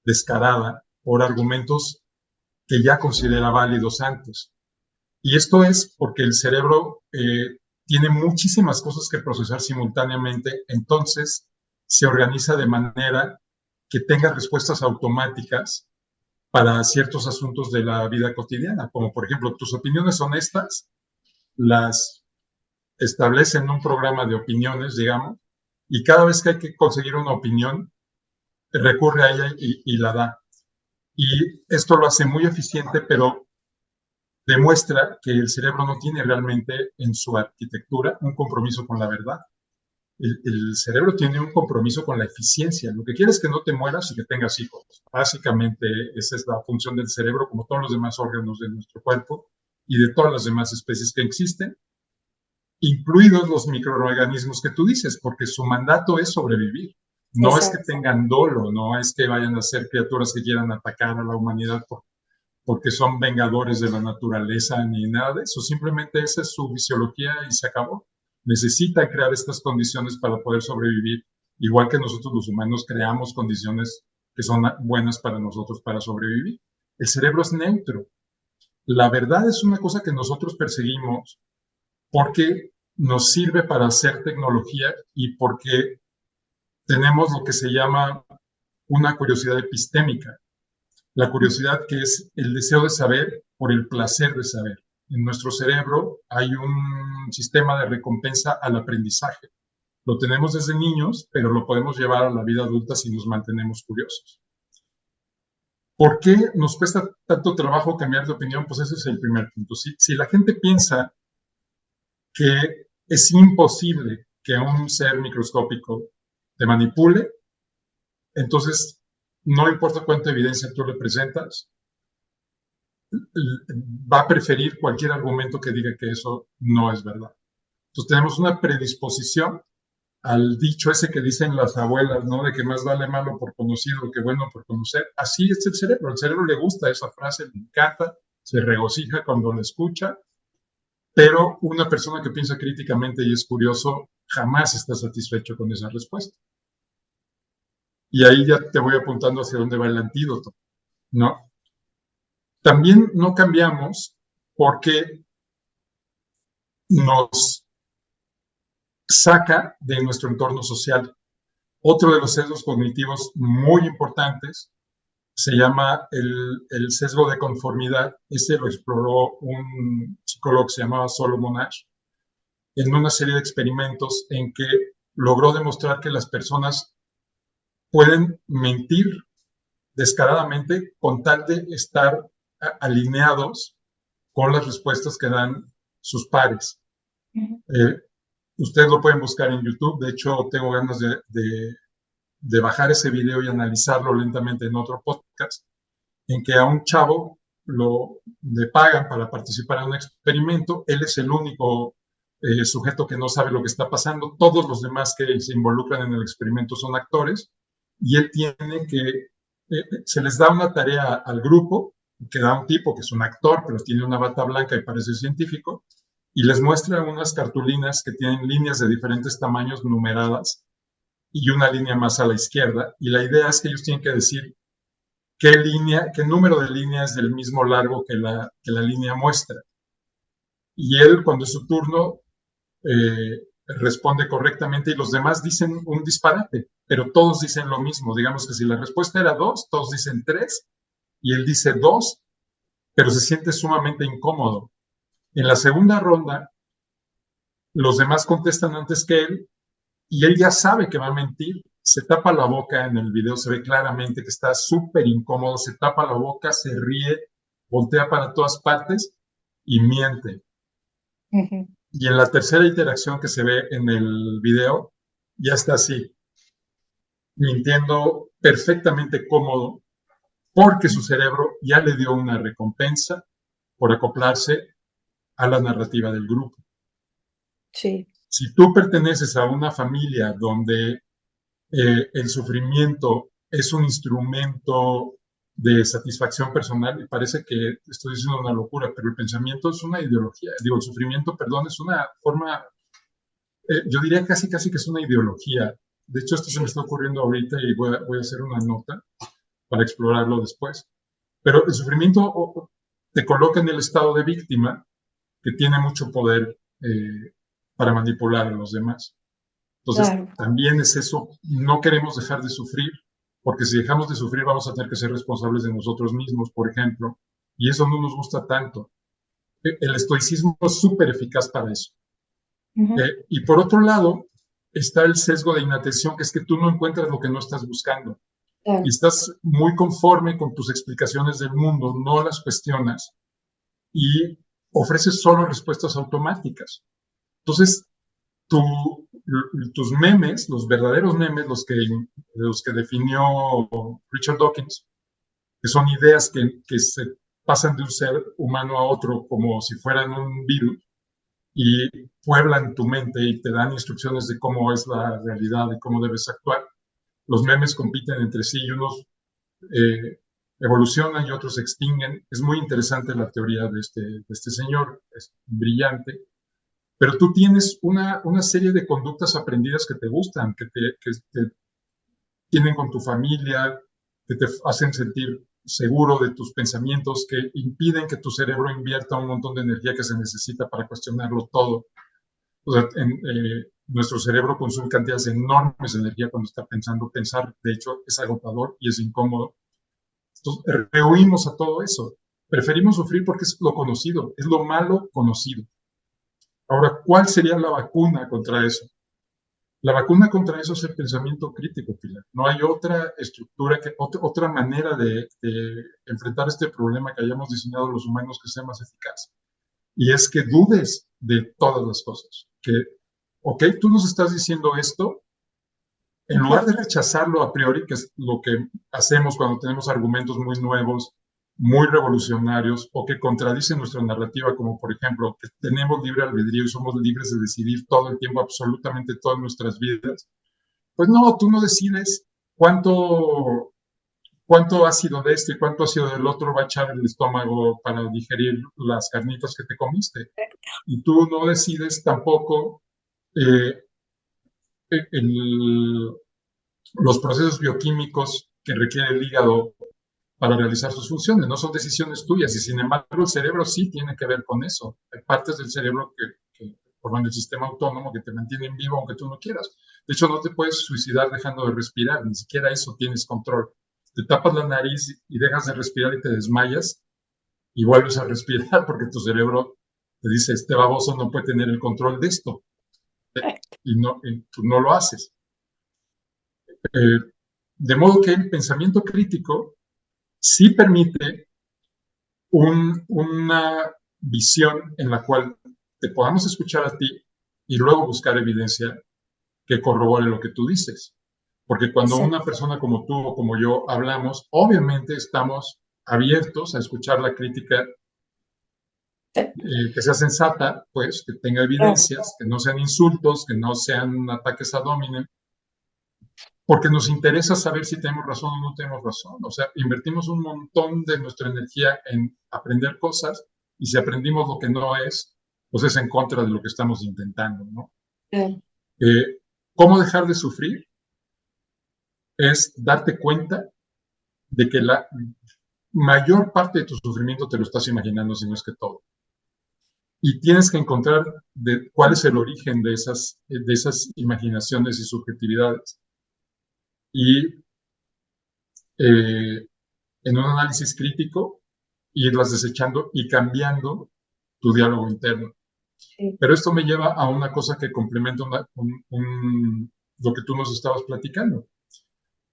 descarada por argumentos que ya considera válidos antes. Y esto es porque el cerebro tiene muchísimas cosas que procesar simultáneamente, entonces se organiza de manera que tenga respuestas automáticas para ciertos asuntos de la vida cotidiana, como por ejemplo tus opiniones honestas, las establece en un programa de opiniones, digamos, y cada vez que hay que conseguir una opinión, recurre a ella y la da. Y esto lo hace muy eficiente, pero demuestra que el cerebro no tiene realmente en su arquitectura un compromiso con la verdad. El cerebro tiene un compromiso con la eficiencia. Lo que quiere es que no te mueras y que tengas hijos. Básicamente esa es la función del cerebro, como todos los demás órganos de nuestro cuerpo y de todas las demás especies que existen, incluidos los microorganismos que tú dices, porque su mandato es sobrevivir. No es que Exacto. tengan dolo, no es que vayan a ser criaturas que quieran atacar a la humanidad porque son vengadores de la naturaleza ni nada de eso. Simplemente esa es su fisiología y se acabó. Necesitan crear estas condiciones para poder sobrevivir, igual que nosotros los humanos creamos condiciones que son buenas para nosotros para sobrevivir. El cerebro es neutro. La verdad es una cosa que nosotros perseguimos porque nos sirve para hacer tecnología y porque tenemos lo que se llama una curiosidad epistémica. La curiosidad que es el deseo de saber por el placer de saber. En nuestro cerebro hay un sistema de recompensa al aprendizaje. Lo tenemos desde niños, pero lo podemos llevar a la vida adulta si nos mantenemos curiosos. ¿Por qué nos cuesta tanto trabajo cambiar de opinión? Pues ese es el primer punto. Si la gente piensa que es imposible que un ser microscópico te manipule, entonces no importa cuánta evidencia tú le presentas, va a preferir cualquier argumento que diga que eso no es verdad. Entonces tenemos una predisposición al dicho ese que dicen las abuelas, ¿no? De que más vale malo por conocido que bueno por conocer. Así es el cerebro. Al cerebro le gusta esa frase, le encanta, se regocija cuando la escucha, pero una persona que piensa críticamente y es curioso jamás está satisfecho con esa respuesta. Y ahí ya te voy apuntando hacia dónde va el antídoto, ¿no? También no cambiamos porque nos saca de nuestro entorno social. Otro de los sesgos cognitivos muy importantes se llama el sesgo de conformidad. Ese lo exploró un psicólogo que se llamaba Solomon Asch en una serie de experimentos en que logró demostrar que las personas pueden mentir descaradamente con tal de estar alineados con las respuestas que dan sus pares. Eh, ustedes lo pueden buscar en YouTube. De hecho, tengo ganas de bajar ese video y analizarlo lentamente en otro podcast, en que a un chavo le pagan para participar en un experimento. Él es el único sujeto que no sabe lo que está pasando, todos los demás que se involucran en el experimento son actores, y él tiene que, se les da una tarea al grupo, que da un tipo que es un actor, pero tiene una bata blanca y parece científico, y les muestra unas cartulinas que tienen líneas de diferentes tamaños numeradas y una línea más a la izquierda, y la idea es que ellos tienen que decir qué número de líneas es del mismo largo que la línea muestra. Y él, cuando es su turno, responde correctamente y los demás dicen un disparate, pero todos dicen lo mismo. Digamos que si la respuesta era 2, todos dicen 3 y él dice 2, pero se siente sumamente incómodo. En la segunda ronda, los demás contestan antes que él y él ya sabe que va a mentir. Se tapa la boca, en el video se ve claramente que está súper incómodo, se tapa la boca, se ríe, voltea para todas partes y miente. Ujú. Y en la tercera interacción que se ve en el video, ya está así, mintiendo perfectamente cómodo, porque su cerebro ya le dio una recompensa por acoplarse a la narrativa del grupo. Sí, Si tú perteneces a una familia donde el sufrimiento es un instrumento de satisfacción personal, y parece que estoy diciendo una locura, pero el pensamiento es una ideología, digo, el sufrimiento, perdón, es una forma, yo diría casi que es una ideología. De hecho, esto se me sí, está ocurriendo ahorita y voy a hacer una nota para explorarlo después. Pero el sufrimiento te coloca en el estado de víctima, que tiene mucho poder para manipular a los demás. Entonces, claro. también es eso, no queremos dejar de sufrir, porque si dejamos de sufrir vamos a tener que ser responsables de nosotros mismos, por ejemplo, y eso no nos gusta tanto. El estoicismo es súper eficaz para eso. Ujú. Y por otro lado, está el sesgo de inatención, que es que tú no encuentras lo que no estás buscando y Claro. estás muy conforme con tus explicaciones del mundo, no las cuestionas y ofreces solo respuestas automáticas. Entonces, tu, tus memes, los verdaderos memes, los que definió Richard Dawkins, que son ideas que se pasan de un ser humano a otro como si fueran un virus y pueblan tu mente y te dan instrucciones de cómo es la realidad y cómo debes actuar. Los memes compiten entre sí y unos evolucionan y otros se extinguen. Es muy interesante la teoría de este señor, es brillante, pero tú tienes una serie de conductas aprendidas que te gustan, que te tienen con tu familia, que te hacen sentir seguro de tus pensamientos, que impiden que tu cerebro invierta un montón de energía que se necesita para cuestionarlo todo. O sea, nuestro cerebro consume cantidades enormes de energía cuando está pensando. Pensar, de hecho, es agotador y es incómodo. Entonces, rehuimos a todo eso. Preferimos sufrir porque es lo conocido, es lo malo conocido. Ahora, ¿cuál sería la vacuna contra eso? La vacuna contra eso es el pensamiento crítico, Pilar. No hay otra estructura, otra manera de enfrentar este problema que hayamos diseñado los humanos que sea más eficaz. Y es que dudes de todas las cosas. Que, ok, tú nos estás diciendo esto, en lugar Ujú. de rechazarlo a priori, que es lo que hacemos cuando tenemos argumentos muy nuevos, muy revolucionarios o que contradicen nuestra narrativa, como por ejemplo que tenemos libre albedrío y somos libres de decidir todo el tiempo, absolutamente todas nuestras vidas, pues no, tú no decides cuánto ácido de este y cuánto ácido del otro va a echar el estómago para digerir las carnitas que te comiste. Y tú no decides tampoco eh, el, los procesos bioquímicos que requiere el hígado para realizar sus funciones. No son decisiones tuyas y sin embargo el cerebro sí tiene que ver con eso. Hay partes del cerebro que forman el sistema autónomo que te mantienen vivo aunque tú no quieras. De hecho, no te puedes suicidar dejando de respirar, ni siquiera eso tienes control. Te tapas la nariz y dejas de respirar y te desmayas y vuelves a respirar porque tu cerebro te dice, este baboso no puede tener el control de esto y tú no lo haces. Eh, de modo que el pensamiento crítico sí permite una visión en la cual te podamos escuchar a ti y luego buscar evidencia que corrobore lo que tú dices. Porque cuando una Exacto. persona como tú o como yo hablamos, obviamente estamos abiertos a escuchar la crítica que sea sensata, pues, que tenga Claro, evidencias, que no sean insultos, que no sean ataques a dominem, porque nos interesa saber si tenemos razón o no tenemos razón. O sea, invertimos un montón de nuestra energía en aprender cosas y si aprendimos lo que no es, pues es en contra de lo que estamos intentando, ¿no? claro. ¿Cómo dejar de sufrir? Es darte cuenta de que la mayor parte de tu sufrimiento te lo estás imaginando, si no es que todo. Y tienes que encontrar cuál es el origen de esas imaginaciones y subjetividades. Y eh, en un análisis crítico, irlas desechando y cambiando tu diálogo interno. Sí. Pero esto me lleva a una cosa que complementa lo que tú nos estabas platicando.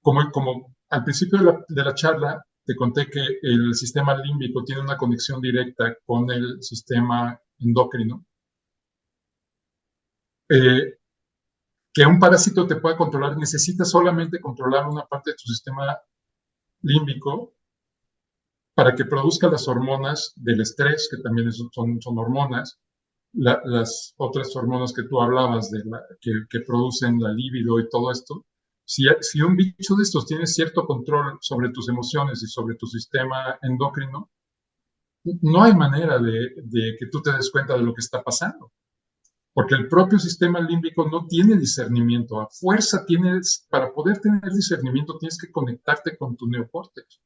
Como al principio de la charla te conté que el sistema límbico tiene una conexión directa con el sistema endocrino, eh, que un parásito te pueda controlar, necesita solamente controlar una parte de tu sistema límbico para que produzca las hormonas del estrés, que también son hormonas, las otras hormonas que tú hablabas, que producen la libido y todo esto. Si un bicho de estos tiene cierto control sobre tus emociones y sobre tu sistema endocrino, no hay manera de que tú te des cuenta de lo que está pasando. Porque el propio sistema límbico no tiene discernimiento. A fuerza tienes, para poder tener discernimiento, tienes que conectarte con tu neocórtex.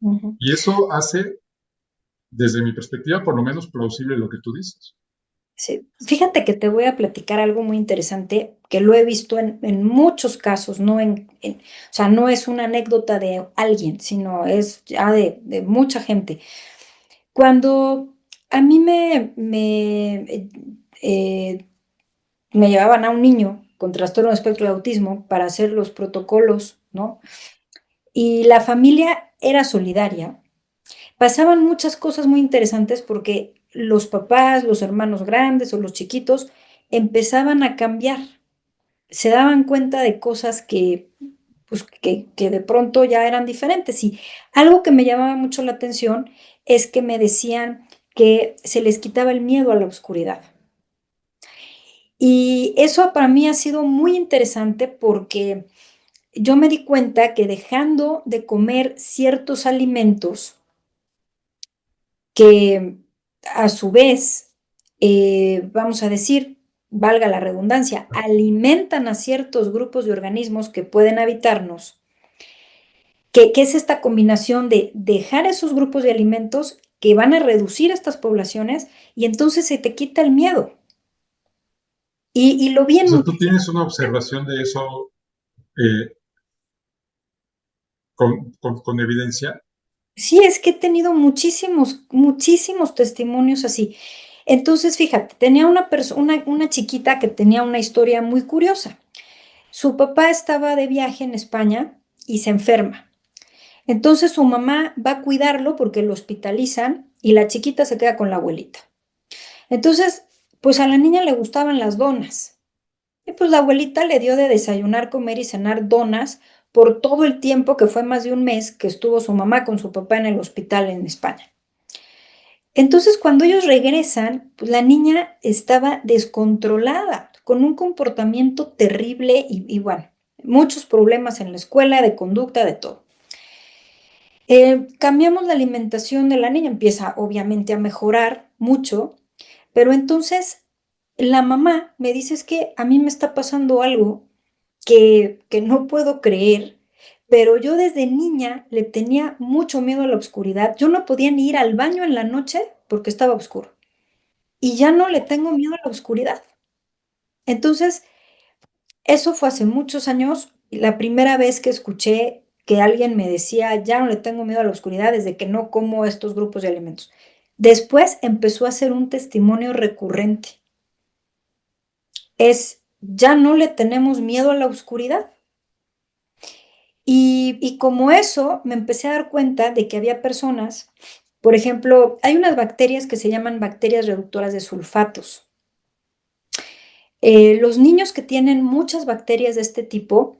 Ujú. Y eso hace, desde mi perspectiva, por lo menos plausible lo que tú dices. Sí. Fíjate que te voy a platicar algo muy interesante que lo he visto en muchos casos, o sea, no es una anécdota de alguien, sino es ya de mucha gente. Cuando a mí eh, me llevaban a un niño con trastorno de espectro de autismo para hacer los protocolos, ¿no? Y la familia era solidaria. Pasaban muchas cosas muy interesantes porque los papás, los hermanos grandes o los chiquitos empezaban a cambiar, se daban cuenta de cosas pues, que de pronto ya eran diferentes. Y algo que me llamaba mucho la atención es que me decían que se les quitaba el miedo a la oscuridad. Y eso para mí ha sido muy interesante porque yo me di cuenta que dejando de comer ciertos alimentos que a su vez, vamos a decir, valga la redundancia, alimentan a ciertos grupos de organismos que pueden habitarnos, que es esta combinación de dejar esos grupos de alimentos que van a reducir estas poblaciones y entonces se te quita el miedo. Y lo vi O en sea, tú muchísimo. tienes una observación de eso eh, con evidencia. Sí, es que he tenido muchísimos, muchísimos testimonios así. Entonces, fíjate, tenía una chiquita que tenía una historia muy curiosa. Su papá estaba de viaje en España y se enferma. Entonces su mamá va a cuidarlo porque lo hospitalizan y la chiquita se queda con la abuelita. Entonces, pues a la niña le gustaban las donas. Y pues la abuelita le dio de desayunar, comer y cenar donas por todo el tiempo que fue más de un mes que estuvo su mamá con su papá en el hospital en España. Entonces, cuando ellos regresan, pues la niña estaba descontrolada, con un comportamiento terrible y bueno, muchos problemas en la escuela, de conducta, de todo. Cambiamos la alimentación de la niña, empieza obviamente a mejorar mucho, pero entonces la mamá me dice, es que a mí me está pasando algo que no puedo creer, pero yo desde niña le tenía mucho miedo a la oscuridad. Yo no podía ni ir al baño en la noche porque estaba oscuro. Y ya no le tengo miedo a la oscuridad. Entonces, eso fue hace muchos años. Y la primera vez que escuché que alguien me decía, ya no le tengo miedo a la oscuridad desde que no como estos grupos de alimentos. Después empezó a ser un testimonio recurrente. Ya no le tenemos miedo a la oscuridad. Y como eso, me empecé a dar cuenta de que había personas, por ejemplo, hay unas bacterias que se llaman bacterias reductoras de sulfatos. Los niños que tienen muchas bacterias de este tipo,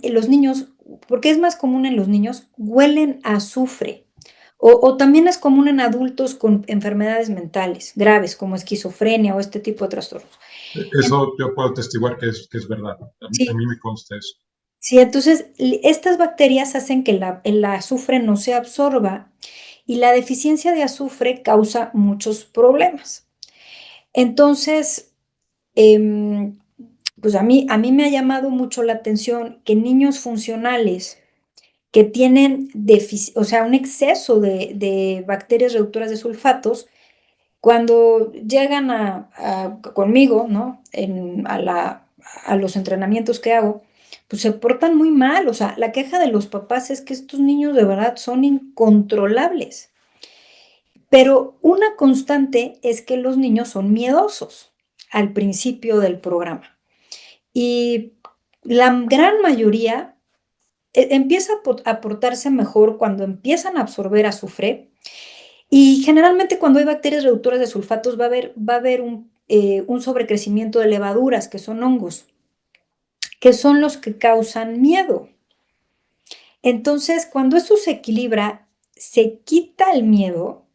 los niños, porque es más común en los niños, huelen a azufre. O también es común en adultos con enfermedades mentales graves, como esquizofrenia o este tipo de trastornos. Eso yo puedo atestiguar que es verdad. A Sí, mí me consta eso. sí, entonces estas bacterias hacen que el azufre no se absorba y la deficiencia de azufre causa muchos problemas. Entonces, em, pues a mí me ha llamado mucho la atención que niños funcionales que tienen o sea, un exceso de bacterias reductoras de sulfatos, cuando llegan conmigo, ¿no? A los entrenamientos que hago, pues se portan muy mal. O sea, la queja de los papás es que estos niños de verdad son incontrolables. Pero una constante es que los niños son miedosos al principio del programa. Y la gran mayoría empieza a portarse mejor cuando empiezan a absorber azufre. Y generalmente cuando hay bacterias reductoras de sulfatos va a haber un sobrecrecimiento de levaduras, que son hongos, que son los que causan miedo. Entonces, cuando eso se equilibra, se quita el miedo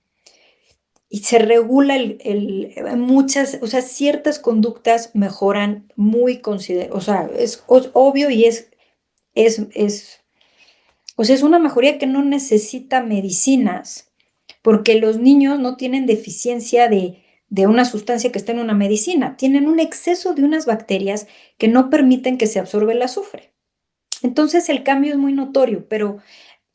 y se regula muchas, o sea, ciertas conductas mejoran muy considerables. O sea, es obvio y es, o sea, es una mejoría que no necesita medicinas, porque los niños no tienen deficiencia de una sustancia que está en una medicina, tienen un exceso de unas bacterias que no permiten que se absorba el azufre. Entonces el cambio es muy notorio, pero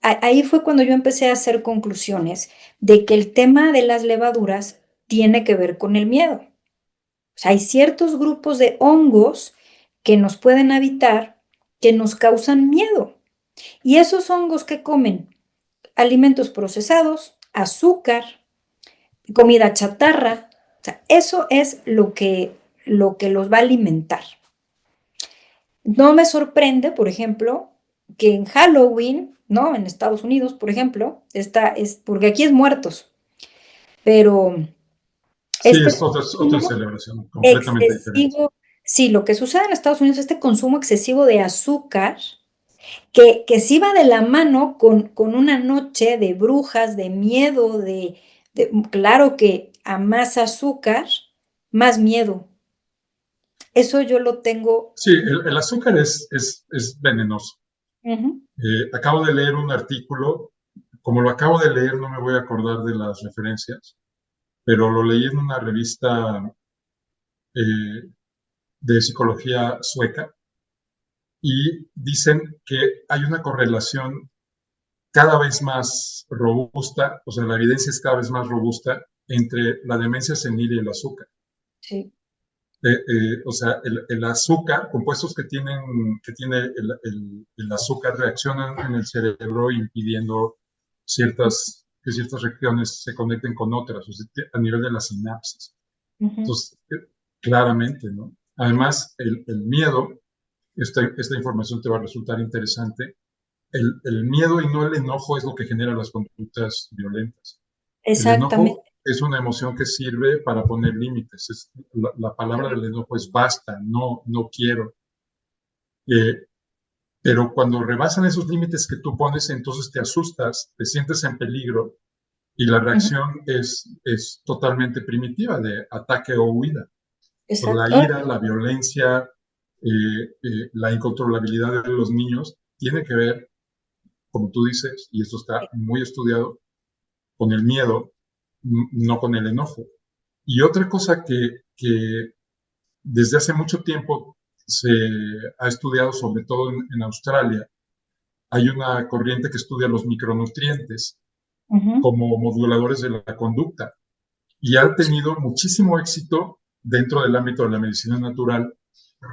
ahí fue cuando yo empecé a hacer conclusiones de que el tema de las levaduras tiene que ver con el miedo. O sea, hay ciertos grupos de hongos que nos pueden habitar que nos causan miedo. Y esos hongos que comen alimentos procesados, azúcar, comida chatarra, o sea, eso es lo que los va a alimentar. No me sorprende, por ejemplo, que en Halloween, ¿no? En Estados Unidos, por ejemplo, porque aquí es muertos, pero Sí, este es otra consumo celebración completamente diferente. excesivo, sí, lo que sucede en Estados Unidos, este consumo excesivo de azúcar, que sí va de la mano con una noche de brujas, de miedo, claro que a más azúcar, más miedo. Eso yo lo tengo. Sí, el azúcar es venenoso. Ujú, Acabo de leer un artículo, como lo acabo de leer no me voy a acordar de las referencias, pero lo leí en una revista eh, de psicología sueca y dicen que hay una correlación cada vez más robusta, o sea, la evidencia es cada vez más robusta entre la demencia senil y el azúcar. sí, O sea, el azúcar, compuestos que tiene el azúcar reaccionan en el cerebro impidiendo que ciertas regiones se conecten con otras, o sea, a nivel de la sinapsis. ujú, Entonces, claramente, ¿no? Además, el miedo, esta información te va a resultar interesante, el miedo y no el enojo es lo que genera las conductas violentas. El enojo exactamente. es una emoción que sirve para poner límites. La palabra del enojo es basta, no, no quiero. Eh, pero cuando rebasan esos límites que tú pones, entonces te asustas, te sientes en peligro y la Ujú, reacción es totalmente primitiva de ataque o huida. Por la exacto. ira, la violencia, la incontrolabilidad de los niños tiene que ver, como tú dices, y esto está muy estudiado, con el miedo, no con el enojo. Y otra cosa que desde hace mucho tiempo se ha estudiado, sobre todo en Australia, hay una corriente que estudia los micronutrientes Ujú, como moduladores de la conducta y ha tenido muchísimo éxito dentro del ámbito de la medicina natural,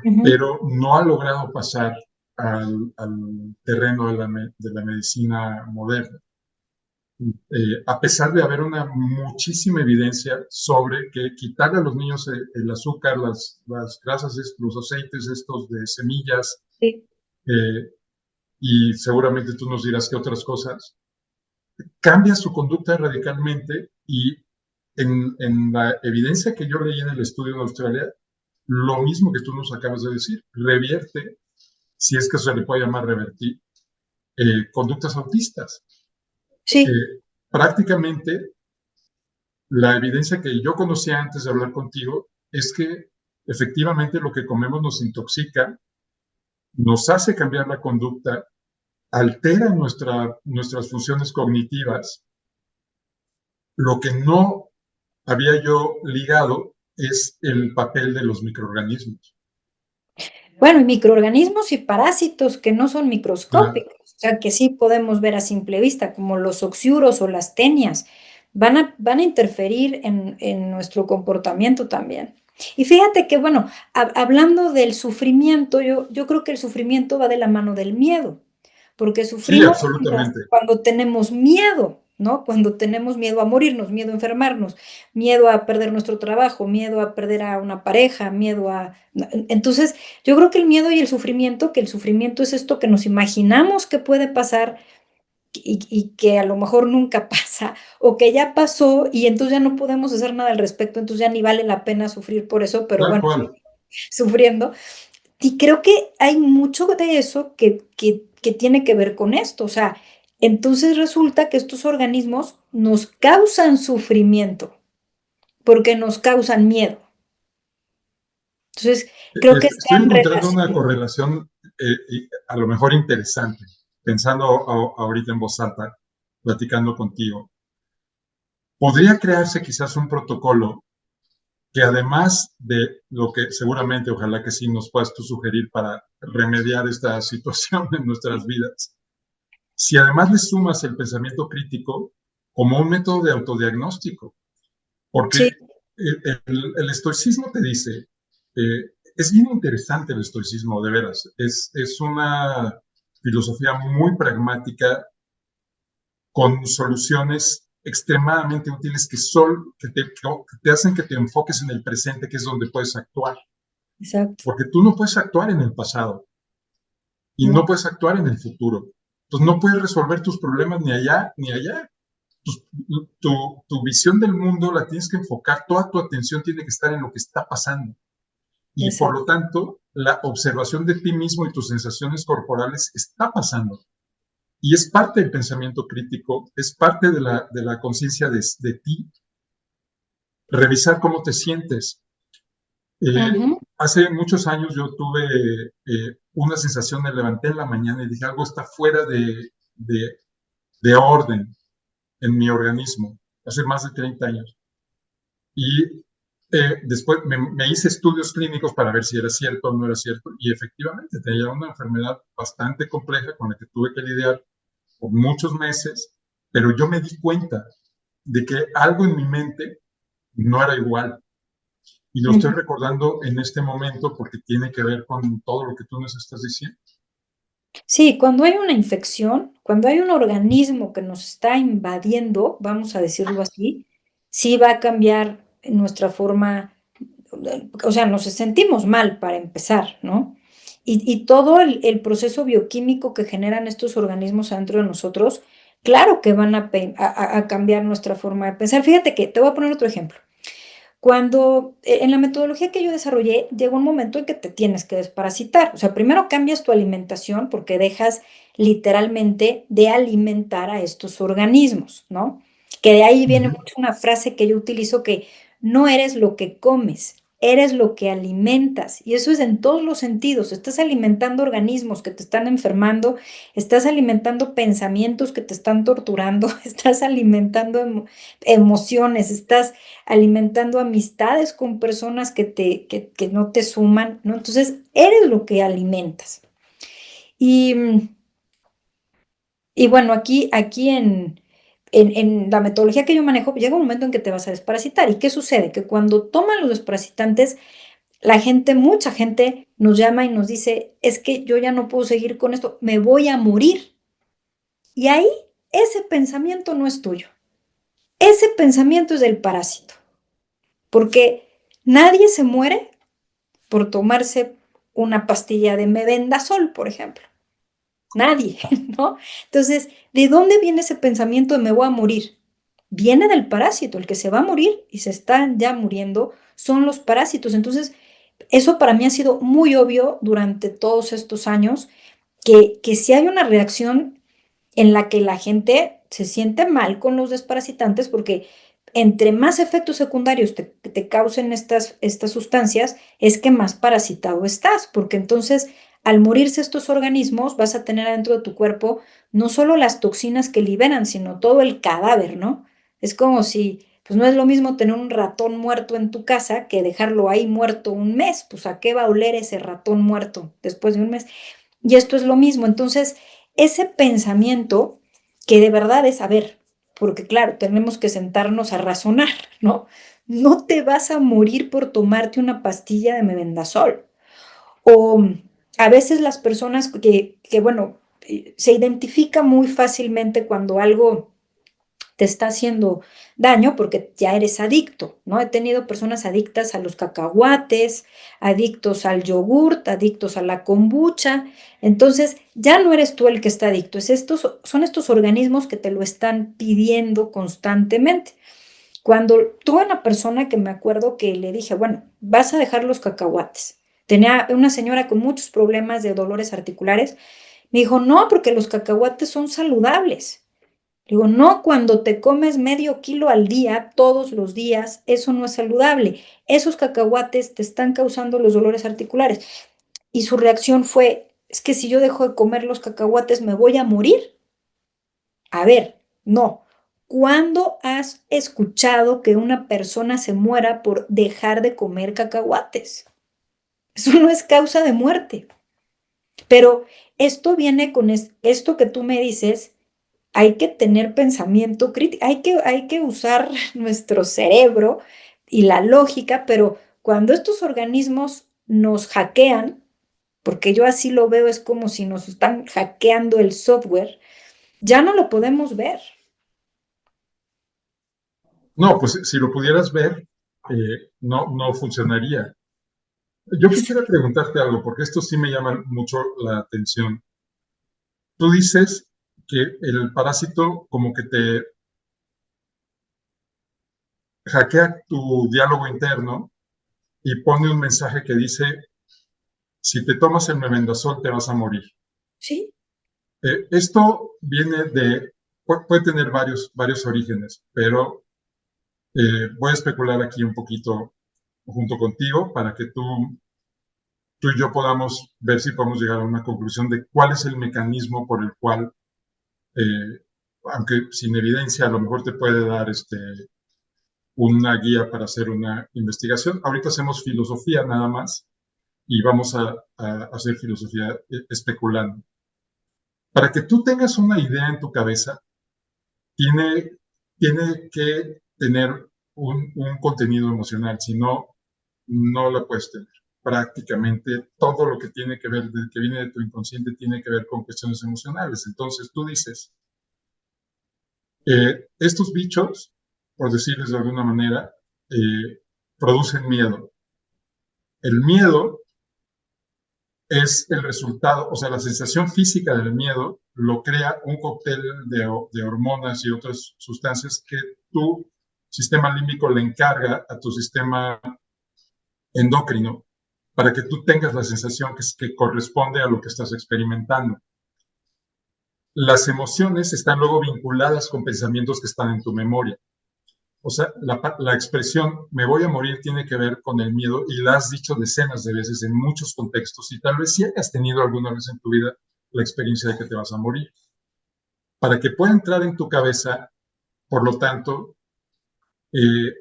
ujú, pero no ha logrado pasar al terreno de la medicina moderna. A pesar de haber una muchísima evidencia sobre que quitarle a los niños el azúcar, las grasas, los aceites estos de semillas, sí, eh, y seguramente tú nos dirás que otras cosas, cambia su conducta radicalmente y en la evidencia que yo leí en el estudio en Australia, lo mismo que tú nos acabas de decir, revierte, si es que se le puede llamar revertir, conductas autistas. sí, Eh, prácticamente la evidencia que yo conocía antes de hablar contigo es que efectivamente lo que comemos nos intoxica, nos hace cambiar la conducta, altera nuestras funciones cognitivas. Lo que no había yo ligado es el papel de los microorganismos. Bueno, y microorganismos y parásitos que no son Claro, microscópicos, o sea, que sí podemos ver a simple vista, como los oxiuros o las tenias, van a interferir en nuestro comportamiento también. Y fíjate que, bueno, hablando del sufrimiento, yo creo que el sufrimiento va de la mano del miedo, porque sí, sufrimos absolutamente. cuando tenemos miedo, ¿no? Cuando tenemos miedo a morirnos, miedo a enfermarnos, miedo a perder nuestro trabajo, miedo a perder a una pareja, miedo a... Entonces, yo creo que el miedo y el sufrimiento, que el sufrimiento es esto que nos imaginamos que puede pasar y que a lo mejor nunca pasa, o que ya pasó y entonces ya no podemos hacer nada al respecto, entonces ya ni vale la pena sufrir por eso, pero Tal bueno, cual. sufriendo. Y creo que hay mucho de eso que tiene que ver con esto, o sea, entonces resulta que estos organismos nos causan sufrimiento porque nos causan miedo. Entonces, creo que Estoy están encontrando una relacionados. correlación a lo mejor interesante, pensando ahorita en voz alta, platicando contigo. Podría crearse quizás un protocolo que además de lo que seguramente, ojalá que sí nos puedas tú sugerir para remediar esta situación en nuestras vidas, si además le sumas el pensamiento crítico como un método de autodiagnóstico, porque Sí, el estoicismo te dice, es bien interesante el estoicismo, de veras, es una filosofía muy pragmática con soluciones extremadamente útiles que te hacen que te enfoques en el presente, que es donde puedes actuar. exacto. Porque tú no puedes actuar en el pasado y no No, puedes actuar en el futuro. Entonces no puedes resolver tus problemas ni allá ni allá. Tu visión del mundo la tienes que enfocar, toda tu atención tiene que estar en lo que está pasando. Y por lo exacto. tanto, la observación de ti mismo y tus sensaciones corporales está pasando. Y es parte del pensamiento crítico, es parte de la conciencia de ti, revisar cómo te sientes. Ujú. Hace muchos años yo tuve una sensación, me levanté en la mañana y dije, algo está fuera de orden en mi organismo, hace más de 30 años. Y después me hice estudios clínicos para ver si era cierto o no era cierto, y efectivamente tenía una enfermedad bastante compleja con la que tuve que lidiar por muchos meses, pero yo me di cuenta de que algo en mi mente no era igual. Y lo estoy Ujú. recordando en este momento porque tiene que ver con todo lo que tú nos estás diciendo. Sí, cuando hay una infección, cuando hay un organismo que nos está invadiendo, vamos a decirlo así, sí va a cambiar nuestra forma, o sea, nos sentimos mal para empezar, ¿no? Y todo el proceso bioquímico que generan estos organismos adentro de nosotros, claro que van a cambiar nuestra forma de pensar. Fíjate que te voy a poner otro ejemplo. Cuando en la metodología que yo desarrollé, llega un momento en que te tienes que desparasitar. O sea, primero cambias tu alimentación porque dejas literalmente de alimentar a estos organismos, ¿no? Que de ahí viene Ujú. mucho una frase que yo utilizo que no eres lo que comes, eres lo que alimentas. Y eso es en todos los sentidos. Estás alimentando organismos que te están enfermando, estás alimentando pensamientos que te están torturando, estás alimentando emociones, estás alimentando amistades con personas que no te suman, ¿no? Entonces, eres lo que alimentas. Y, y bueno, aquí en la metodología que yo manejo, llega un momento en que te vas a desparasitar. ¿Y qué sucede? Que cuando toman los desparasitantes, la gente, mucha gente nos llama y nos dice, es que yo ya no puedo seguir con esto, me voy a morir. Y ahí ese pensamiento no es tuyo. Ese pensamiento es del parásito, porque nadie se muere por tomarse una pastilla de mebendazol, por ejemplo. Nadie, ¿no? Entonces, ¿de dónde viene ese pensamiento de me voy a morir? Viene del parásito, el que se va a morir y se están ya muriendo son los parásitos. Entonces, eso para mí ha sido muy obvio durante todos estos años, que si hay una reacción en la que la gente se siente mal con los desparasitantes porque entre más efectos secundarios te causen estas sustancias, es que más parasitado estás, porque entonces al morirse estos organismos vas a tener adentro de tu cuerpo no solo las toxinas que liberan, sino todo el cadáver, ¿no? Es como si, pues no es lo mismo tener un ratón muerto en tu casa que dejarlo ahí muerto un mes, pues ¿a qué va a oler ese ratón muerto después de un mes? Y esto es lo mismo. Entonces, ese pensamiento que de verdad es, a ver, porque claro, tenemos que sentarnos a razonar, ¿no? No te vas a morir por tomarte una pastilla de mebendazol. O a veces las personas bueno, se identifica muy fácilmente cuando algo te está haciendo daño porque ya eres adicto, ¿no? He tenido personas adictas a los cacahuates, adictos al yogurt, adictos a la kombucha. Entonces, ya no eres tú el que está adicto, son estos organismos que te lo están pidiendo constantemente. Cuando tuve una persona que me acuerdo que le dije, bueno, vas a dejar los cacahuates. Tenía una señora con muchos problemas de dolores articulares. Me dijo, no, porque los cacahuates son saludables. Digo, no, cuando te comes medio kilo al día, todos los días, eso no es saludable. Esos cacahuates te están causando los dolores articulares. Y su reacción fue, es que si yo dejo de comer los cacahuates, me voy a morir. A ver, no. ¿Cuándo has escuchado que una persona se muera por dejar de comer cacahuates? Eso no es causa de muerte. Pero esto viene con esto que tú me dices, hay que tener pensamiento crítico, hay que usar nuestro cerebro y la lógica, pero cuando estos organismos nos hackean, porque yo así lo veo, es como si nos están hackeando el software, ya no lo podemos ver. No, pues si lo pudieras ver, no funcionaría. Yo quisiera preguntarte algo, porque esto sí me llama mucho la atención. Tú dices que el parásito como que te hackea tu diálogo interno y pone un mensaje que dice, si te tomas el mebendazol te vas a morir. Sí, Esto viene puede tener varios orígenes, pero voy a especular aquí un poquito junto contigo para que tú y yo podamos ver si podemos llegar a una conclusión de cuál es el mecanismo por el cual, aunque sin evidencia, a lo mejor te puede dar una guía para hacer una investigación. Ahorita hacemos filosofía nada más y vamos a hacer filosofía especulando. Para que tú tengas una idea en tu cabeza, tiene, tiene que tener un contenido emocional, si no, no la puedes tener. Prácticamente todo lo que tiene que ver, que viene de tu inconsciente, tiene que ver con cuestiones emocionales. Entonces tú dices, estos bichos, por decirles de alguna manera, producen miedo. El miedo es el resultado, o sea, la sensación física del miedo lo crea un cóctel de hormonas y otras sustancias que tu sistema límbico le encarga a tu sistema endocrino para que tú tengas la sensación que corresponde a lo que estás experimentando. Las emociones están luego vinculadas con pensamientos que están en tu memoria. O sea, la expresión me voy a morir tiene que ver con el miedo y la has dicho decenas de veces en muchos contextos y tal vez sí hayas tenido alguna vez en tu vida la experiencia de que te vas a morir. Para que pueda entrar en tu cabeza, por lo tanto, eh,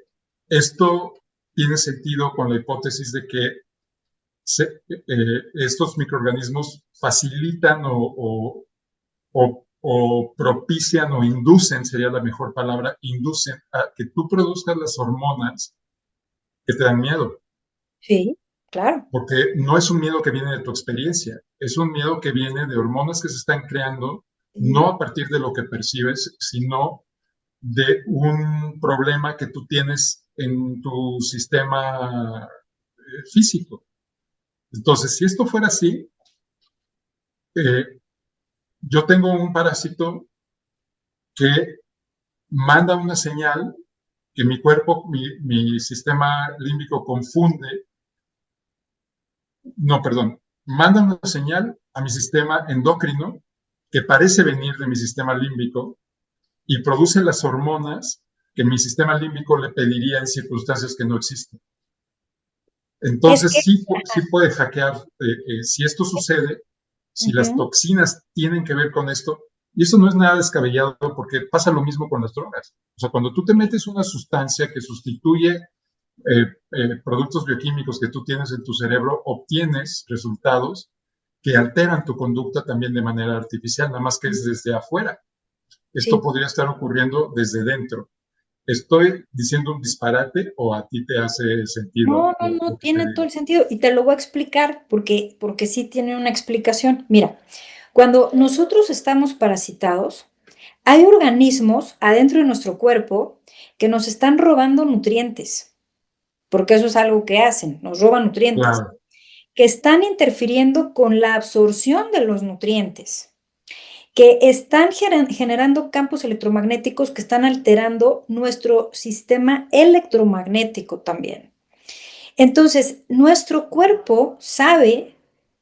esto tiene sentido con la hipótesis de que estos microorganismos facilitan o propician o inducen, sería la mejor palabra, inducen a que tú produzcas las hormonas que te dan miedo. sí, claro. Porque no es un miedo que viene de tu experiencia, es un miedo que viene de hormonas que se están creando, Sí. no a partir de lo que percibes, sino de un problema que tú tienes en tu sistema físico. Entonces, si esto fuera así, eh, yo tengo un parásito que manda una señal que mi cuerpo, mi sistema límbico confunde, no, perdón, manda una señal a mi sistema endocrino que parece venir de mi sistema límbico y produce las hormonas que mi sistema límbico le pediría en circunstancias que no existen. Es que, Entonces, sí puede hackear, si esto sucede, si las ujú, toxinas tienen que ver con esto, y eso no es nada descabellado porque pasa lo mismo con las drogas. O sea, cuando tú te metes una sustancia que sustituye productos bioquímicos que tú tienes en tu cerebro, obtienes resultados que alteran tu conducta también de manera artificial, nada más que es desde afuera. Esto sí. podría estar ocurriendo desde dentro. ¿Estoy diciendo un disparate o a ti te hace sentido No, no, no, lo que te tiene todo digo? el sentido y te lo voy a explicar porque sí tiene una explicación. Mira, cuando nosotros estamos parasitados, hay organismos adentro de nuestro cuerpo que nos están robando nutrientes, porque eso es algo que hacen, nos roban nutrientes, Claro, que están interfiriendo con la absorción de los nutrientes, que están generando campos electromagnéticos que están alterando nuestro sistema electromagnético también. Entonces, nuestro cuerpo sabe,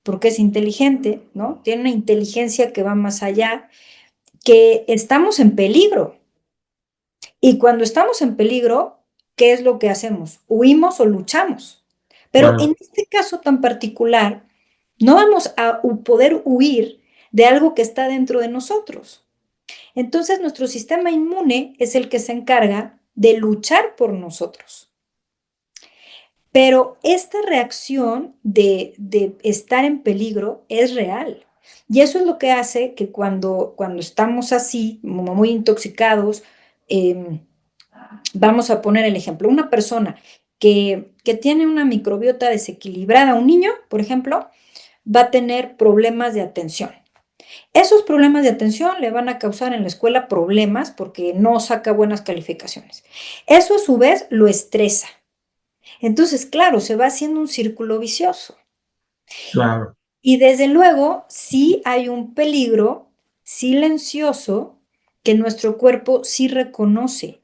porque es inteligente, ¿no? Tiene una inteligencia que va más allá, que estamos en peligro. Y cuando estamos en peligro, ¿qué es lo que hacemos? ¿Huimos o luchamos? Pero en claro, este caso tan particular, no vamos a poder huir de algo que está dentro de nosotros. Entonces, nuestro sistema inmune es el que se encarga de luchar por nosotros. Pero esta reacción de estar en peligro es real. Y eso es lo que hace que cuando estamos así, como muy intoxicados, vamos a poner el ejemplo, una persona que tiene una microbiota desequilibrada, un niño, por ejemplo, va a tener problemas de atención. Esos problemas de atención le van a causar en la escuela problemas porque no saca buenas calificaciones. Eso a su vez lo estresa. Entonces, claro, se va haciendo un círculo vicioso. claro, Y desde luego, sí hay un peligro silencioso que nuestro cuerpo sí reconoce.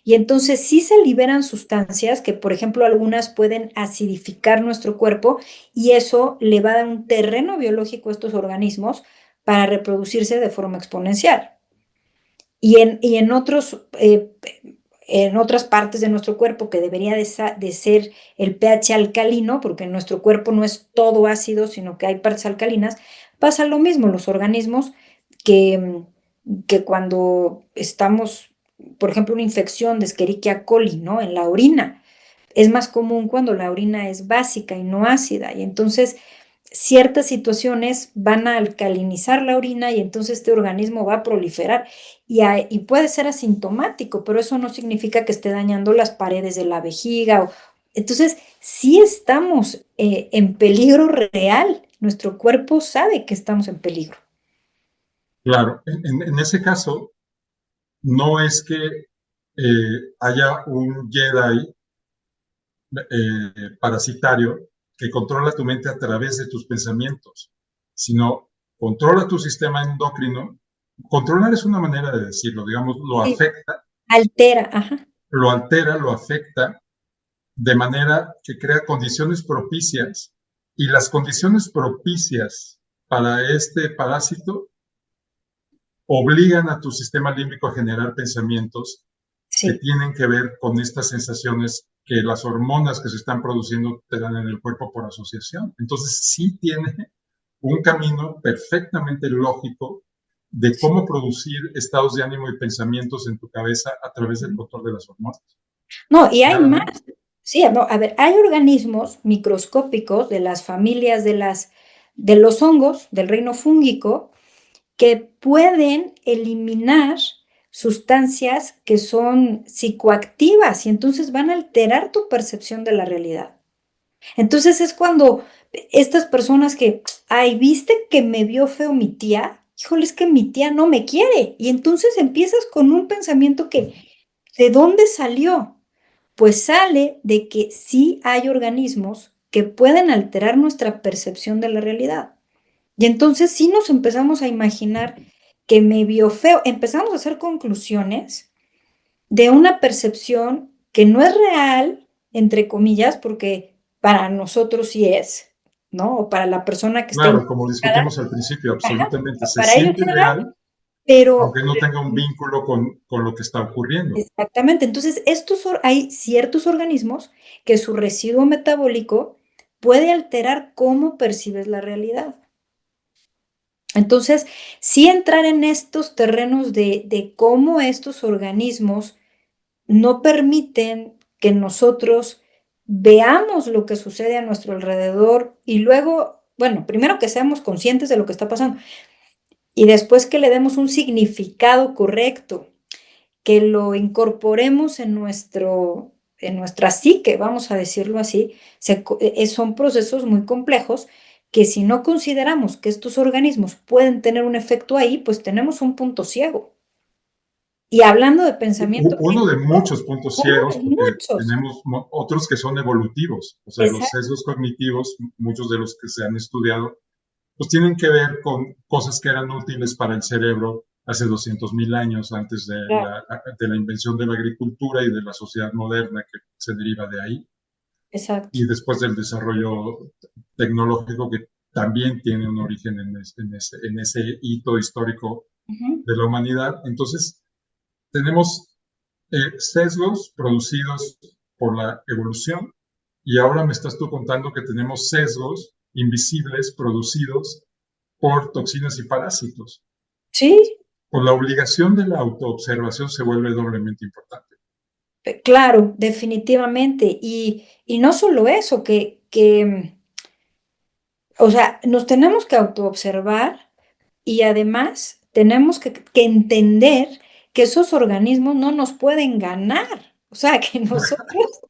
Y entonces sí se liberan sustancias que, por ejemplo, algunas pueden acidificar nuestro cuerpo y eso le va a dar un terreno biológico a estos organismos para reproducirse de forma exponencial. Y en otros, en otras partes de nuestro cuerpo que debería de ser el pH alcalino, porque en nuestro cuerpo no es todo ácido, sino que hay partes alcalinas, pasa lo mismo. Los organismos que cuando estamos, por ejemplo, una infección de Escherichia coli, ¿no? En la orina, es más común cuando la orina es básica y no ácida. Y entonces ciertas situaciones van a alcalinizar la orina y entonces este organismo va a proliferar y puede ser asintomático, pero eso no significa que esté dañando las paredes de la vejiga. Entonces, sí estamos en peligro real. Nuestro cuerpo sabe que estamos en peligro. claro. En ese caso, no es que haya un Jedi parasitario que controla tu mente a través de tus pensamientos, sino controla tu sistema endocrino. Controlar es una manera de decirlo, digamos, lo Sí, afecta, altera, ajá. lo altera, lo afecta, de manera que crea condiciones propicias y las condiciones propicias para este parásito obligan a tu sistema límbico a generar pensamientos que Sí. tienen que ver con estas sensaciones que las hormonas que se están produciendo te dan en el cuerpo por asociación. Entonces sí tiene un camino perfectamente lógico de cómo producir estados de ánimo y pensamientos en tu cabeza a través del control de las hormonas. No, y hay Nada más. más. Sí, no, a ver, hay organismos microscópicos de las familias de los hongos, del reino fúngico, que pueden eliminar sustancias que son psicoactivas y entonces van a alterar tu percepción de la realidad. Entonces es cuando estas personas que, ay, ¿viste que me vio feo mi tía? Híjole, es que mi tía no me quiere. Y entonces empiezas con un pensamiento que, ¿de dónde salió? Pues sale de que sí hay organismos que pueden alterar nuestra percepción de la realidad. Y entonces sí nos empezamos a imaginar que me vio feo, empezamos a hacer conclusiones de una percepción que no es real, entre comillas, porque para nosotros sí es, ¿no? O para la persona que está Claro, como intoxicada, discutimos al principio, ajá, absolutamente. Se para ellos siente es real, real, pero aunque no tenga un vínculo con lo que está ocurriendo. exactamente. Entonces, hay ciertos organismos que su residuo metabólico puede alterar cómo percibes la realidad. Entonces, sí entrar en estos terrenos de cómo estos organismos no permiten que nosotros veamos lo que sucede a nuestro alrededor y luego, bueno, primero que seamos conscientes de lo que está pasando y después que le demos un significado correcto, que lo incorporemos en nuestra psique, vamos a decirlo así, son procesos muy complejos que si no consideramos que estos organismos pueden tener un efecto ahí, pues tenemos un punto ciego. Y hablando de pensamiento Uno de crítico, muchos puntos uno ciegos, de porque muchos. tenemos otros que son evolutivos, o sea, los Exacto, sesgos cognitivos, muchos de los que se han estudiado, pues tienen que ver con cosas que eran útiles para el cerebro hace 200.000 años antes claro, de la invención de la agricultura y de la sociedad moderna que se deriva de ahí, exacto. y después del desarrollo tecnológico que también tiene un origen en ese hito histórico Ujú. de la humanidad. Entonces, tenemos sesgos producidos por la evolución y ahora me estás tú contando que tenemos sesgos invisibles producidos por toxinas y parásitos. Sí, Por la obligación de la autoobservación se vuelve doblemente importante. claro, definitivamente. Y no solo eso, o sea, nos tenemos que autoobservar y además tenemos que entender que esos organismos no nos pueden ganar. O sea, que nosotros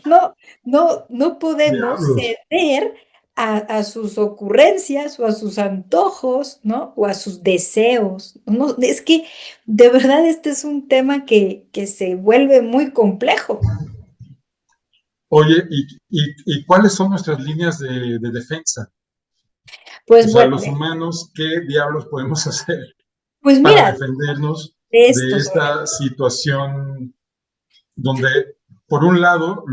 no, no podemos Diablos. ceder a sus ocurrencias o a sus antojos, ¿no? O a sus deseos. No, es que de verdad este es un tema que se vuelve muy complejo. Oye, ¿y cuáles son nuestras líneas de defensa? O Pues sea, bueno, los humanos, ¿qué diablos podemos hacer pues para mira, defendernos de de estos esta situación donde, por un lado,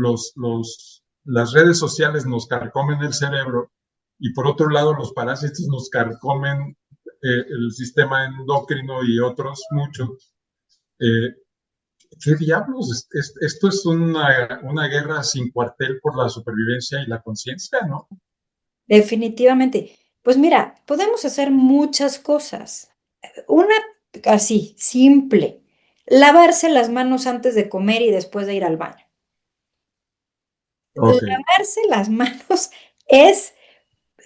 las redes sociales nos carcomen el cerebro y por otro lado, los parásitos nos carcomen el sistema endocrino y otros muchos? Eh, ¿Qué diablos? Esto es una guerra sin cuartel por la supervivencia y la conciencia, ¿no? definitivamente. Pues mira, podemos hacer muchas cosas. Una así, simple. Lavarse las manos antes de comer y después de ir al baño. Ok, Lavarse las manos es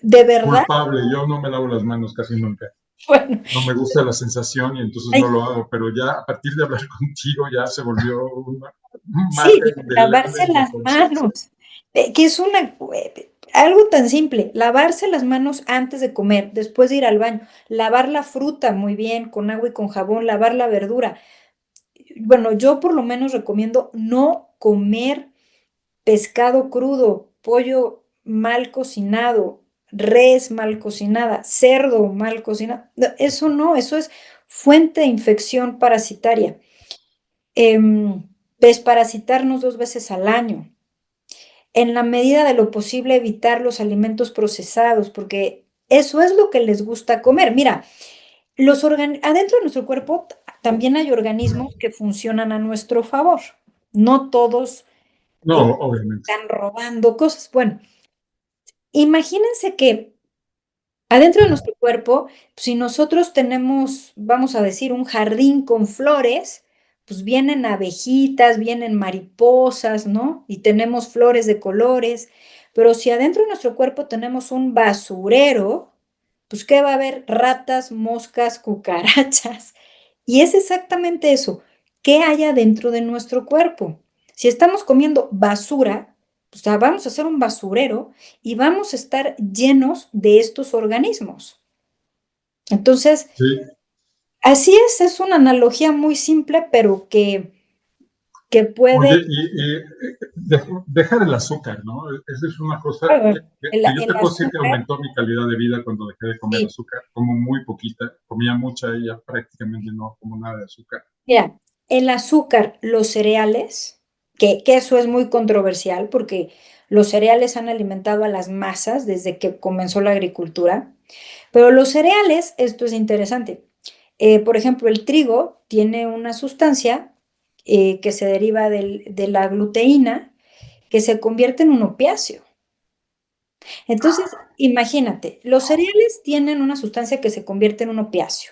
de verdad, culpable, yo no me lavo las manos casi nunca. bueno, No me gusta la sensación y entonces no ay, lo hago, pero ya a partir de hablar contigo ya se volvió un sí, mapa indeleble lavarse en la las conciencia. manos, que es algo tan simple, lavarse las manos antes de comer, después de ir al baño, lavar la fruta muy bien con agua y con jabón, lavar la verdura. Bueno, yo por lo menos recomiendo no comer pescado crudo, pollo mal cocinado, res mal cocinada, cerdo mal cocinado. No, eso no, eso es fuente de infección parasitaria. Desparasitarnos 2 veces al año. En la medida de lo posible evitar los alimentos procesados, porque eso es lo que les gusta comer. Mira, adentro de nuestro cuerpo también hay organismos que funcionan a nuestro favor. No todos No, obviamente. están robando cosas. Bueno, imagínense que adentro de nuestro cuerpo, si nosotros tenemos, vamos a decir, un jardín con flores, pues vienen abejitas, vienen mariposas, ¿no? Y tenemos flores de colores. Pero si adentro de nuestro cuerpo tenemos un basurero, pues ¿qué va a haber? Ratas, moscas, cucarachas. Y es exactamente eso. ¿Qué hay adentro de nuestro cuerpo? Si estamos comiendo basura, pues vamos a hacer un basurero y vamos a estar llenos de estos organismos. Entonces, Sí. así es una analogía muy simple, pero que Oye, puede, dejar el azúcar, ¿no? Esa es una cosa bueno, que yo el te puedo decir que azúcar, aumentó mi calidad de vida cuando dejé de comer sí. azúcar. Como muy poquita, comía mucha y ya prácticamente no como nada de azúcar. Mira, el azúcar, los cereales, que eso es muy controversial porque los cereales han alimentado a las masas desde que comenzó la agricultura, pero los cereales, esto es interesante, Por ejemplo, el trigo tiene una sustancia que se deriva de la gluteína que se convierte en un opiáceo. Entonces, imagínate, los cereales tienen una sustancia que se convierte en un opiáceo.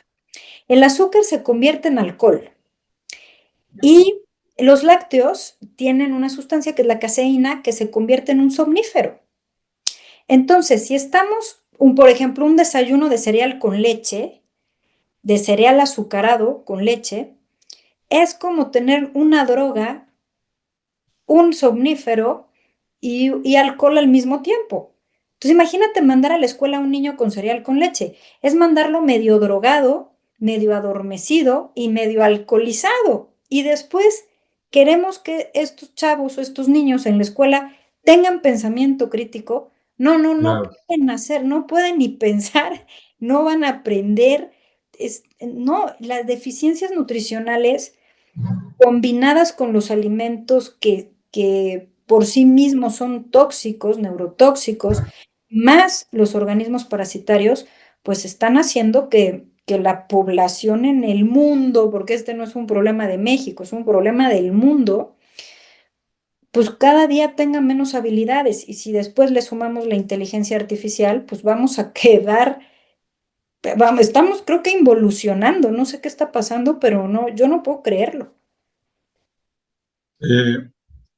El azúcar se convierte en alcohol y los lácteos tienen una sustancia que es la caseína que se convierte en un somnífero. Entonces, si estamos, por ejemplo, un desayuno de cereal con leche, de cereal azucarado con leche, es como tener una droga, un somnífero y alcohol al mismo tiempo. Entonces imagínate mandar a la escuela a un niño con cereal con leche. Es mandarlo medio drogado, medio adormecido y medio alcoholizado. Y después queremos que estos chavos o estos niños en la escuela tengan pensamiento crítico. No, no, no Claro. pueden hacer, no pueden ni pensar, no van a aprender. No, las deficiencias nutricionales combinadas con los alimentos que por sí mismos son tóxicos, neurotóxicos, más los organismos parasitarios, pues están haciendo que la población en el mundo, porque este no es un problema de México, es un problema del mundo, pues cada día tenga menos habilidades. Y si después le sumamos la inteligencia artificial, pues vamos a quedar, vamos, estamos creo que involucionando, no sé qué está pasando, pero no, yo no puedo creerlo. Eh,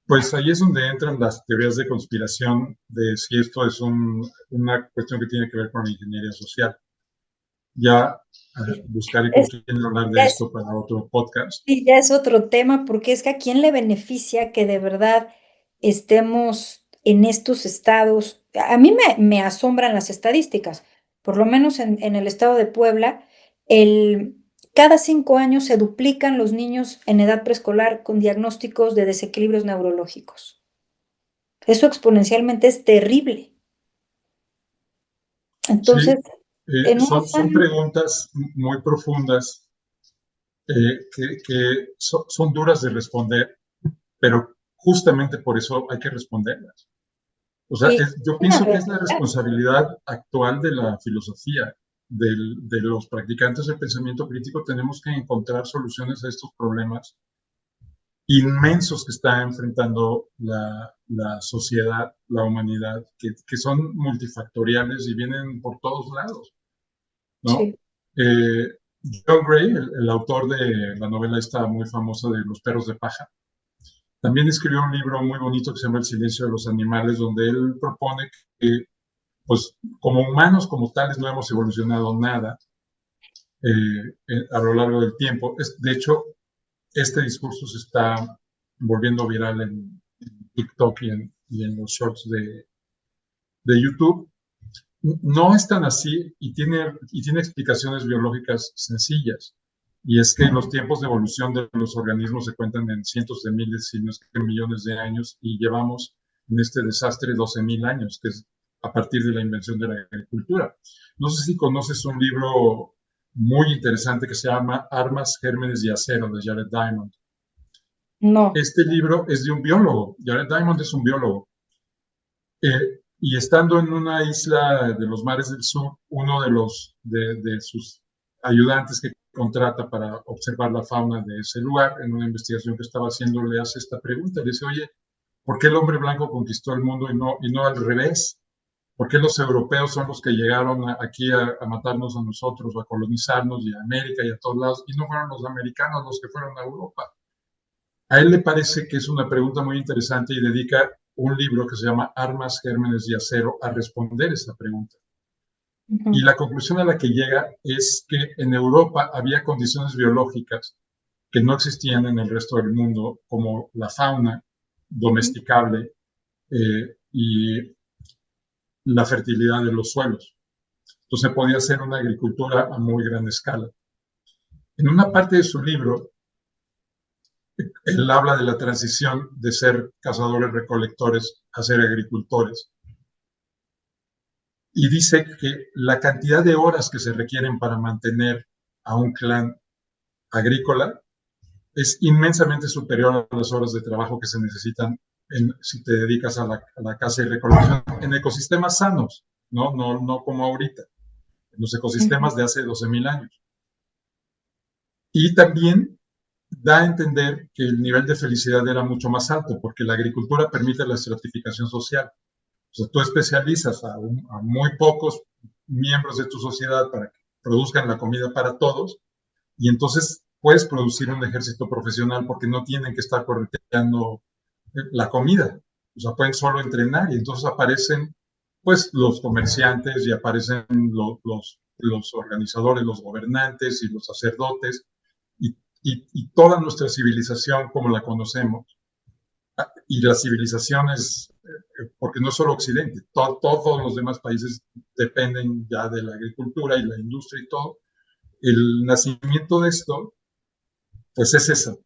pues ahí es donde entran las teorías de conspiración de si esto es una cuestión que tiene que ver con la ingeniería social. Ya buscaré con Es, quién hablar de es esto para otro podcast. Sí, ya es otro tema, porque es que a quién le beneficia que de verdad estemos en estos estados. A mí me asombran las estadísticas, por lo menos en el estado de Puebla, el, cada 5 años se duplican los niños en edad preescolar con diagnósticos de desequilibrios neurológicos. Eso exponencialmente es terrible. Sí, Entonces, en unos son años, preguntas muy profundas que son duras de responder, pero justamente por eso hay que responderlas. O sea, sí, yo es una pienso que es la realidad. responsabilidad actual de la filosofía, de los practicantes del pensamiento crítico. Tenemos que encontrar soluciones a estos problemas inmensos que está enfrentando la sociedad, la humanidad, que son multifactoriales y vienen por todos lados, ¿no? Sí. Eh, John Gray, el autor de la novela esta muy famosa de Los perros de paja, también escribió un libro muy bonito que se llama El silencio de los animales, donde él propone que, pues, como humanos, como tales, no hemos evolucionado nada a lo largo del tiempo. De hecho, este discurso se está volviendo viral en TikTok y en los shorts de YouTube. No es tan así y tiene explicaciones biológicas sencillas. Y es que los tiempos de evolución de los organismos se cuentan en cientos de miles, si no es que millones de años, y llevamos en este desastre 12.000 años, que es a partir de la invención de la agricultura. No sé si conoces un libro muy interesante que se llama Armas, Gérmenes y Acero, de Jared Diamond. No. Este libro es de un biólogo. Jared Diamond es un biólogo. Y estando en una isla de los mares del sur, uno de sus ayudantes que contrata para observar la fauna de ese lugar, en una investigación que estaba haciendo, le hace esta pregunta. Le dice, oye, ¿por qué el hombre blanco conquistó el mundo y no al revés? ¿Por qué los europeos son los que llegaron aquí a matarnos a nosotros, a colonizarnos y a América y a todos lados, y no fueron los americanos los que fueron a Europa? A él le parece que es una pregunta muy interesante y dedica un libro que se llama Armas, Gérmenes y Acero a responder esa pregunta. Y Ujú, la conclusión a la que llega es que en Europa había condiciones biológicas que no existían en el resto del mundo, como la fauna ujú. domesticable y la fertilidad de los suelos. Entonces podía hacer una agricultura a muy gran escala. En una parte de su libro, él habla de la transición de ser cazadores-recolectores a ser agricultores y dice que la cantidad de horas que se requieren para mantener a un clan agrícola es inmensamente superior a las horas de trabajo que se necesitan si te dedicas a la caza y recolección en ecosistemas sanos, no como ahorita, en los Ujú. ecosistemas de hace 12.000 años. Y también da a entender que el nivel de felicidad era mucho más alto, porque la agricultura permite la estratificación social. O sea, tú especializas a muy pocos miembros de tu sociedad para que produzcan la comida para todos, y entonces puedes producir un ejército profesional porque no tienen que estar correteando la comida. O sea, pueden solo entrenar y entonces aparecen pues los comerciantes y aparecen los organizadores, los gobernantes y los sacerdotes y toda nuestra civilización como la conocemos. Y la civilización es, porque no solo Occidente, todos los demás países dependen ya de la agricultura y la industria y todo. El nacimiento de esto, pues es eso,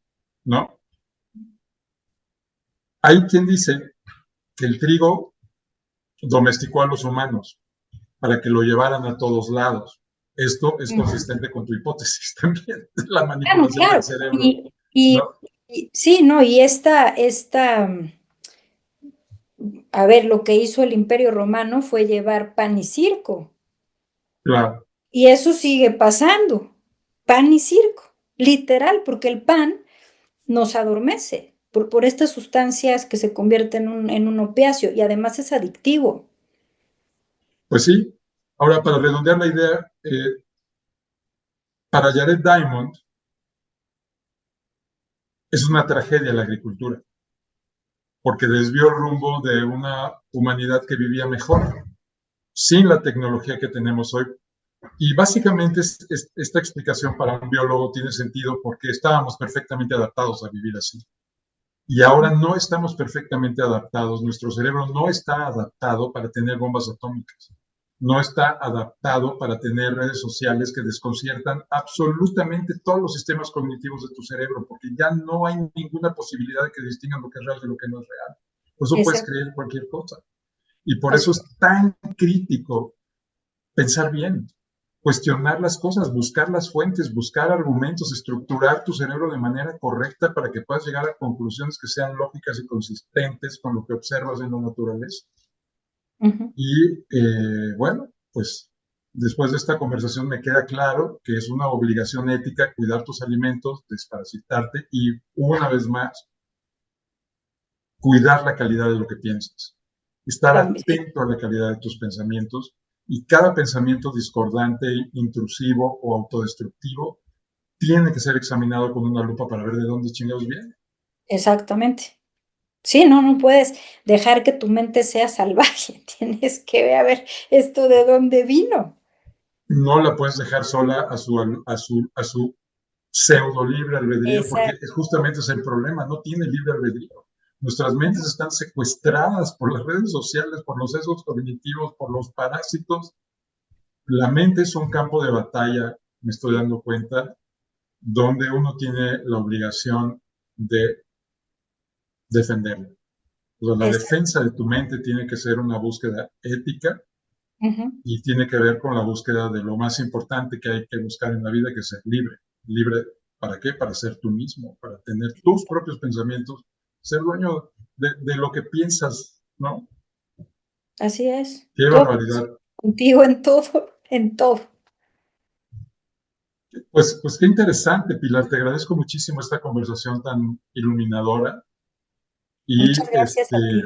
¿no? Hay quien dice que el trigo domesticó a los humanos para que lo llevaran a todos lados. Esto es consistente con tu hipótesis también, la Claro, manipulación del claro. cerebro, Y ¿no? sí, ¿no? Y a ver, lo que hizo el Imperio Romano fue llevar pan y circo. Claro. Y eso sigue pasando, pan y circo, literal, porque el pan nos adormece por estas sustancias que se convierten en un opiáceo y además es adictivo. Pues sí. Ahora, para redondear la idea, para Jared Diamond es una tragedia la agricultura, porque desvió el rumbo de una humanidad que vivía mejor, sin la tecnología que tenemos hoy. Y básicamente esta explicación para un biólogo tiene sentido porque estábamos perfectamente adaptados a vivir así. Y ahora no estamos perfectamente adaptados. Nuestro cerebro no está adaptado para tener bombas atómicas. No está adaptado para tener redes sociales que desconciertan absolutamente todos los sistemas cognitivos de tu cerebro, porque ya no hay ninguna posibilidad de que distingan lo que es real de lo que no es real. Por eso puedes Exacto. creer cualquier cosa. Y por eso Así es tan crítico pensar bien, cuestionar las cosas, buscar las fuentes, buscar argumentos, estructurar tu cerebro de manera correcta para que puedas llegar a conclusiones que sean lógicas y consistentes con lo que observas en la naturaleza. Ujú. Y bueno, pues después de esta conversación me queda claro que es una obligación ética cuidar tus alimentos, desparasitarte y una vez más, cuidar la calidad de lo que piensas, estar También, sí, atento a la calidad de tus pensamientos y cada pensamiento discordante, intrusivo o autodestructivo tiene que ser examinado con una lupa para ver de dónde chingados viene. exactamente. Sí, no, no puedes dejar que tu mente sea salvaje. Tienes que ver a ver esto de dónde vino. No la puedes dejar sola a su pseudo libre albedrío, porque Exacto. justamente es el problema, no tiene libre albedrío. Nuestras mentes están secuestradas por las redes sociales, por los sesgos cognitivos, por los parásitos. La mente es un campo de batalla, me estoy dando cuenta, donde uno tiene la obligación de defenderla. O sea, la Exacto. defensa de tu mente tiene que ser una búsqueda ética Ujú. y tiene que ver con la búsqueda de lo más importante que hay que buscar en la vida, que es ser libre. ¿Libre para qué? Para ser tú mismo, para tener tus propios pensamientos, ser dueño de lo que piensas, ¿no? Así es. Qué Todo barbaridad. contigo en todo, en todo. Pues qué interesante, Pilar. Te agradezco muchísimo esta conversación tan iluminadora y Muchas gracias a ti.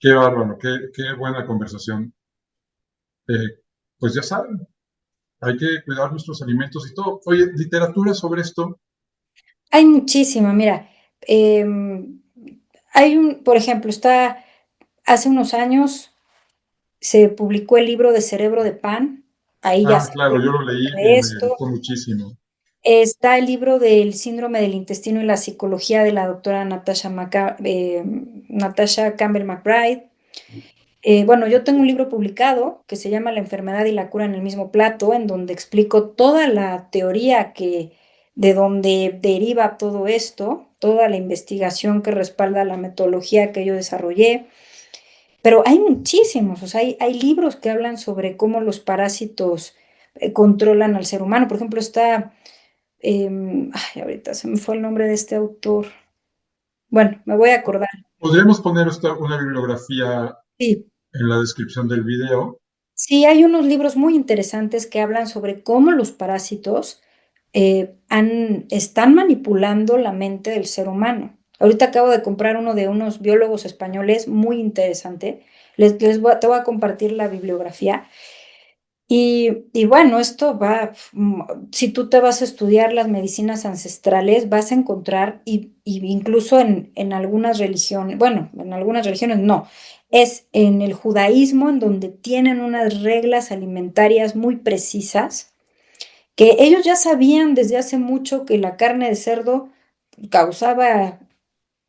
qué bárbaro, qué buena conversación. Pues ya saben, hay que cuidar nuestros alimentos y todo. Oye, literatura sobre esto. Hay muchísima, mira, hay por ejemplo, hace unos años se publicó el libro de Cerebro de Pan, ahí ya Ah, se claro, habla yo lo leí de y me esto. gustó muchísimo. Está el libro del síndrome del intestino y la psicología de la doctora Natasha Campbell McBride. Bueno, yo tengo un libro publicado que se llama La enfermedad y la cura en el mismo plato, en donde explico toda la teoría de donde deriva todo esto, toda la investigación que respalda la metodología que yo desarrollé. Pero hay muchísimos, o sea, hay libros que hablan sobre cómo los parásitos controlan al ser humano. Por ejemplo, ay, ahorita se me fue el nombre de este autor. Bueno, me voy a acordar. Podríamos poner una bibliografía Sí, en la descripción del video Sí, hay unos libros muy interesantes que hablan sobre cómo los parásitos están manipulando la mente del ser humano. Ahorita acabo de comprar uno de unos biólogos españoles muy interesante. Te voy a compartir la bibliografía. Y bueno, esto va, si tú te vas a estudiar las medicinas ancestrales, vas a encontrar, y incluso en algunas religiones, bueno, en algunas religiones no, es en el judaísmo en donde tienen unas reglas alimentarias muy precisas, que ellos ya sabían desde hace mucho que la carne de cerdo causaba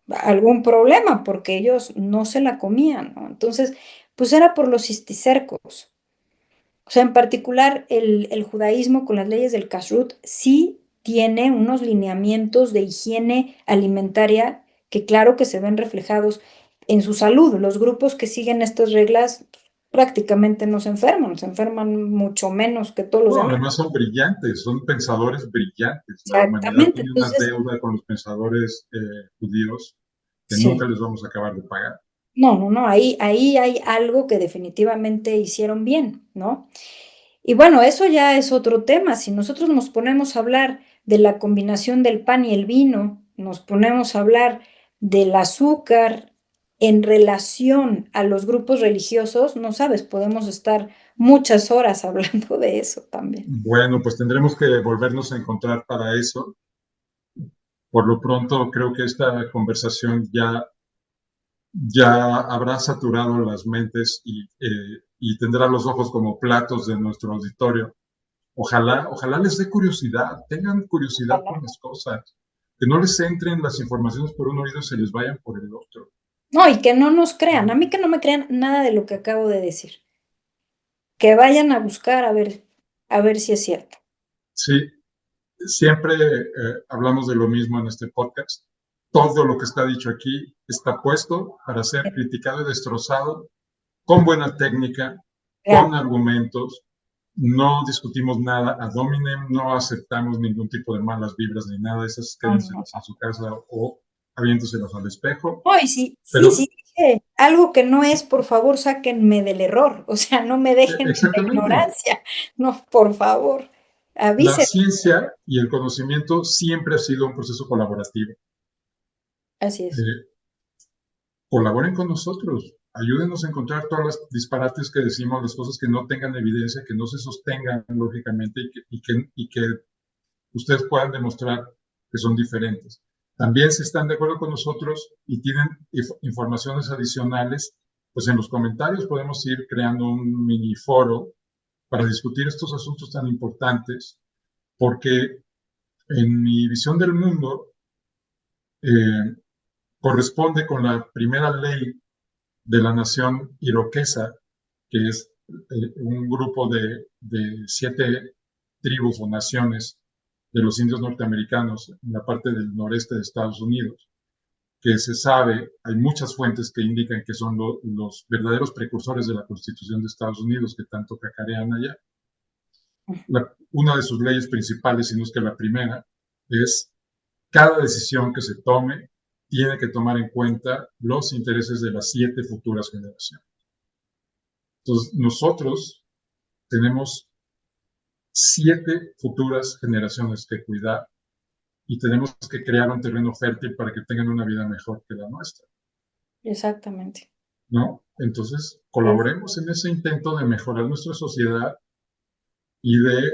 algún problema porque ellos no se la comían, ¿no? Entonces, pues era por los cisticercos. O sea, en particular, el judaísmo con las leyes del kashrut sí tiene unos lineamientos de higiene alimentaria que claro que se ven reflejados en su salud. Los grupos que siguen estas reglas prácticamente no se enferman mucho menos que todos los No, demás. además son brillantes, son pensadores brillantes. La humanidad Exactamente. tiene una Entonces, deuda con los pensadores judíos que nunca sí. les vamos a acabar de pagar. No, no, no, ahí hay algo que definitivamente hicieron bien, ¿no? Y bueno, eso ya es otro tema. Si nosotros nos ponemos a hablar de la combinación del pan y el vino, nos ponemos a hablar del azúcar en relación a los grupos religiosos, no sabes, podemos estar muchas horas hablando de eso también. Bueno, pues tendremos que volvernos a encontrar para eso. Por lo pronto, creo que esta conversación ya habrá saturado las mentes y tendrá los ojos como platos de nuestro auditorio. Ojalá les dé curiosidad, tengan curiosidad por las cosas, que no les entren las informaciones por un oído y se les vayan por el otro. No, y que no nos crean, a mí que no me crean nada de lo que acabo de decir, que vayan a buscar a ver si es cierto. Sí, siempre hablamos de lo mismo en este podcast. Todo lo que está dicho aquí está puesto para ser criticado y destrozado con buena técnica, con Claro. argumentos. No discutimos nada ad hominem, no aceptamos ningún tipo de malas vibras ni nada. Esas No, no, no. quédenselas en su casa o aviénteselas al espejo. No, y si Pero dije algo que no es, por favor, sáquenme del error, o sea, no me dejen en la exactamente, ignorancia, no, por favor, la avísenme. ciencia y el conocimiento siempre ha sido un proceso colaborativo. Así es. Eh, Colaboren con nosotros, ayúdenos a encontrar todas las disparates que decimos, las cosas que no tengan evidencia, que no se sostengan lógicamente y que ustedes puedan demostrar que son diferentes. También si están de acuerdo con nosotros y tienen informaciones adicionales, pues en los comentarios podemos ir creando un mini foro para discutir estos asuntos tan importantes, porque en mi visión del mundo eh, corresponde con la primera ley de la nación iroquesa, que es un grupo de 7 tribus o naciones de los indios norteamericanos en la parte del noreste de Estados Unidos, que se sabe, hay muchas fuentes que indican que son los verdaderos precursores de la Constitución de Estados Unidos que tanto cacarean allá. Una de sus leyes principales, si no es que la primera, es cada decisión que se tome tiene que tomar en cuenta los intereses de las 7 futuras generaciones. Entonces, nosotros tenemos 7 futuras generaciones que cuidar y tenemos que crear un terreno fértil para que tengan una vida mejor que la nuestra, Exactamente. ¿no? Entonces, Es- colaboremos en ese intento de mejorar nuestra sociedad y de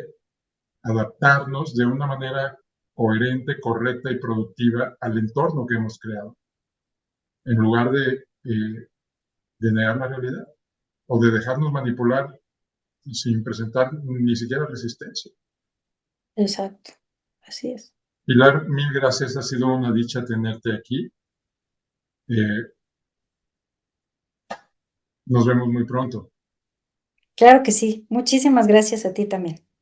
adaptarnos de una manera coherente, correcta y productiva al entorno que hemos creado, en lugar de negar la realidad o de dejarnos manipular sin presentar ni siquiera resistencia. Exacto, así es. Pilar, mil gracias, ha sido una dicha tenerte aquí. Eh, Nos vemos muy pronto. Claro que sí. Muchísimas gracias a ti también.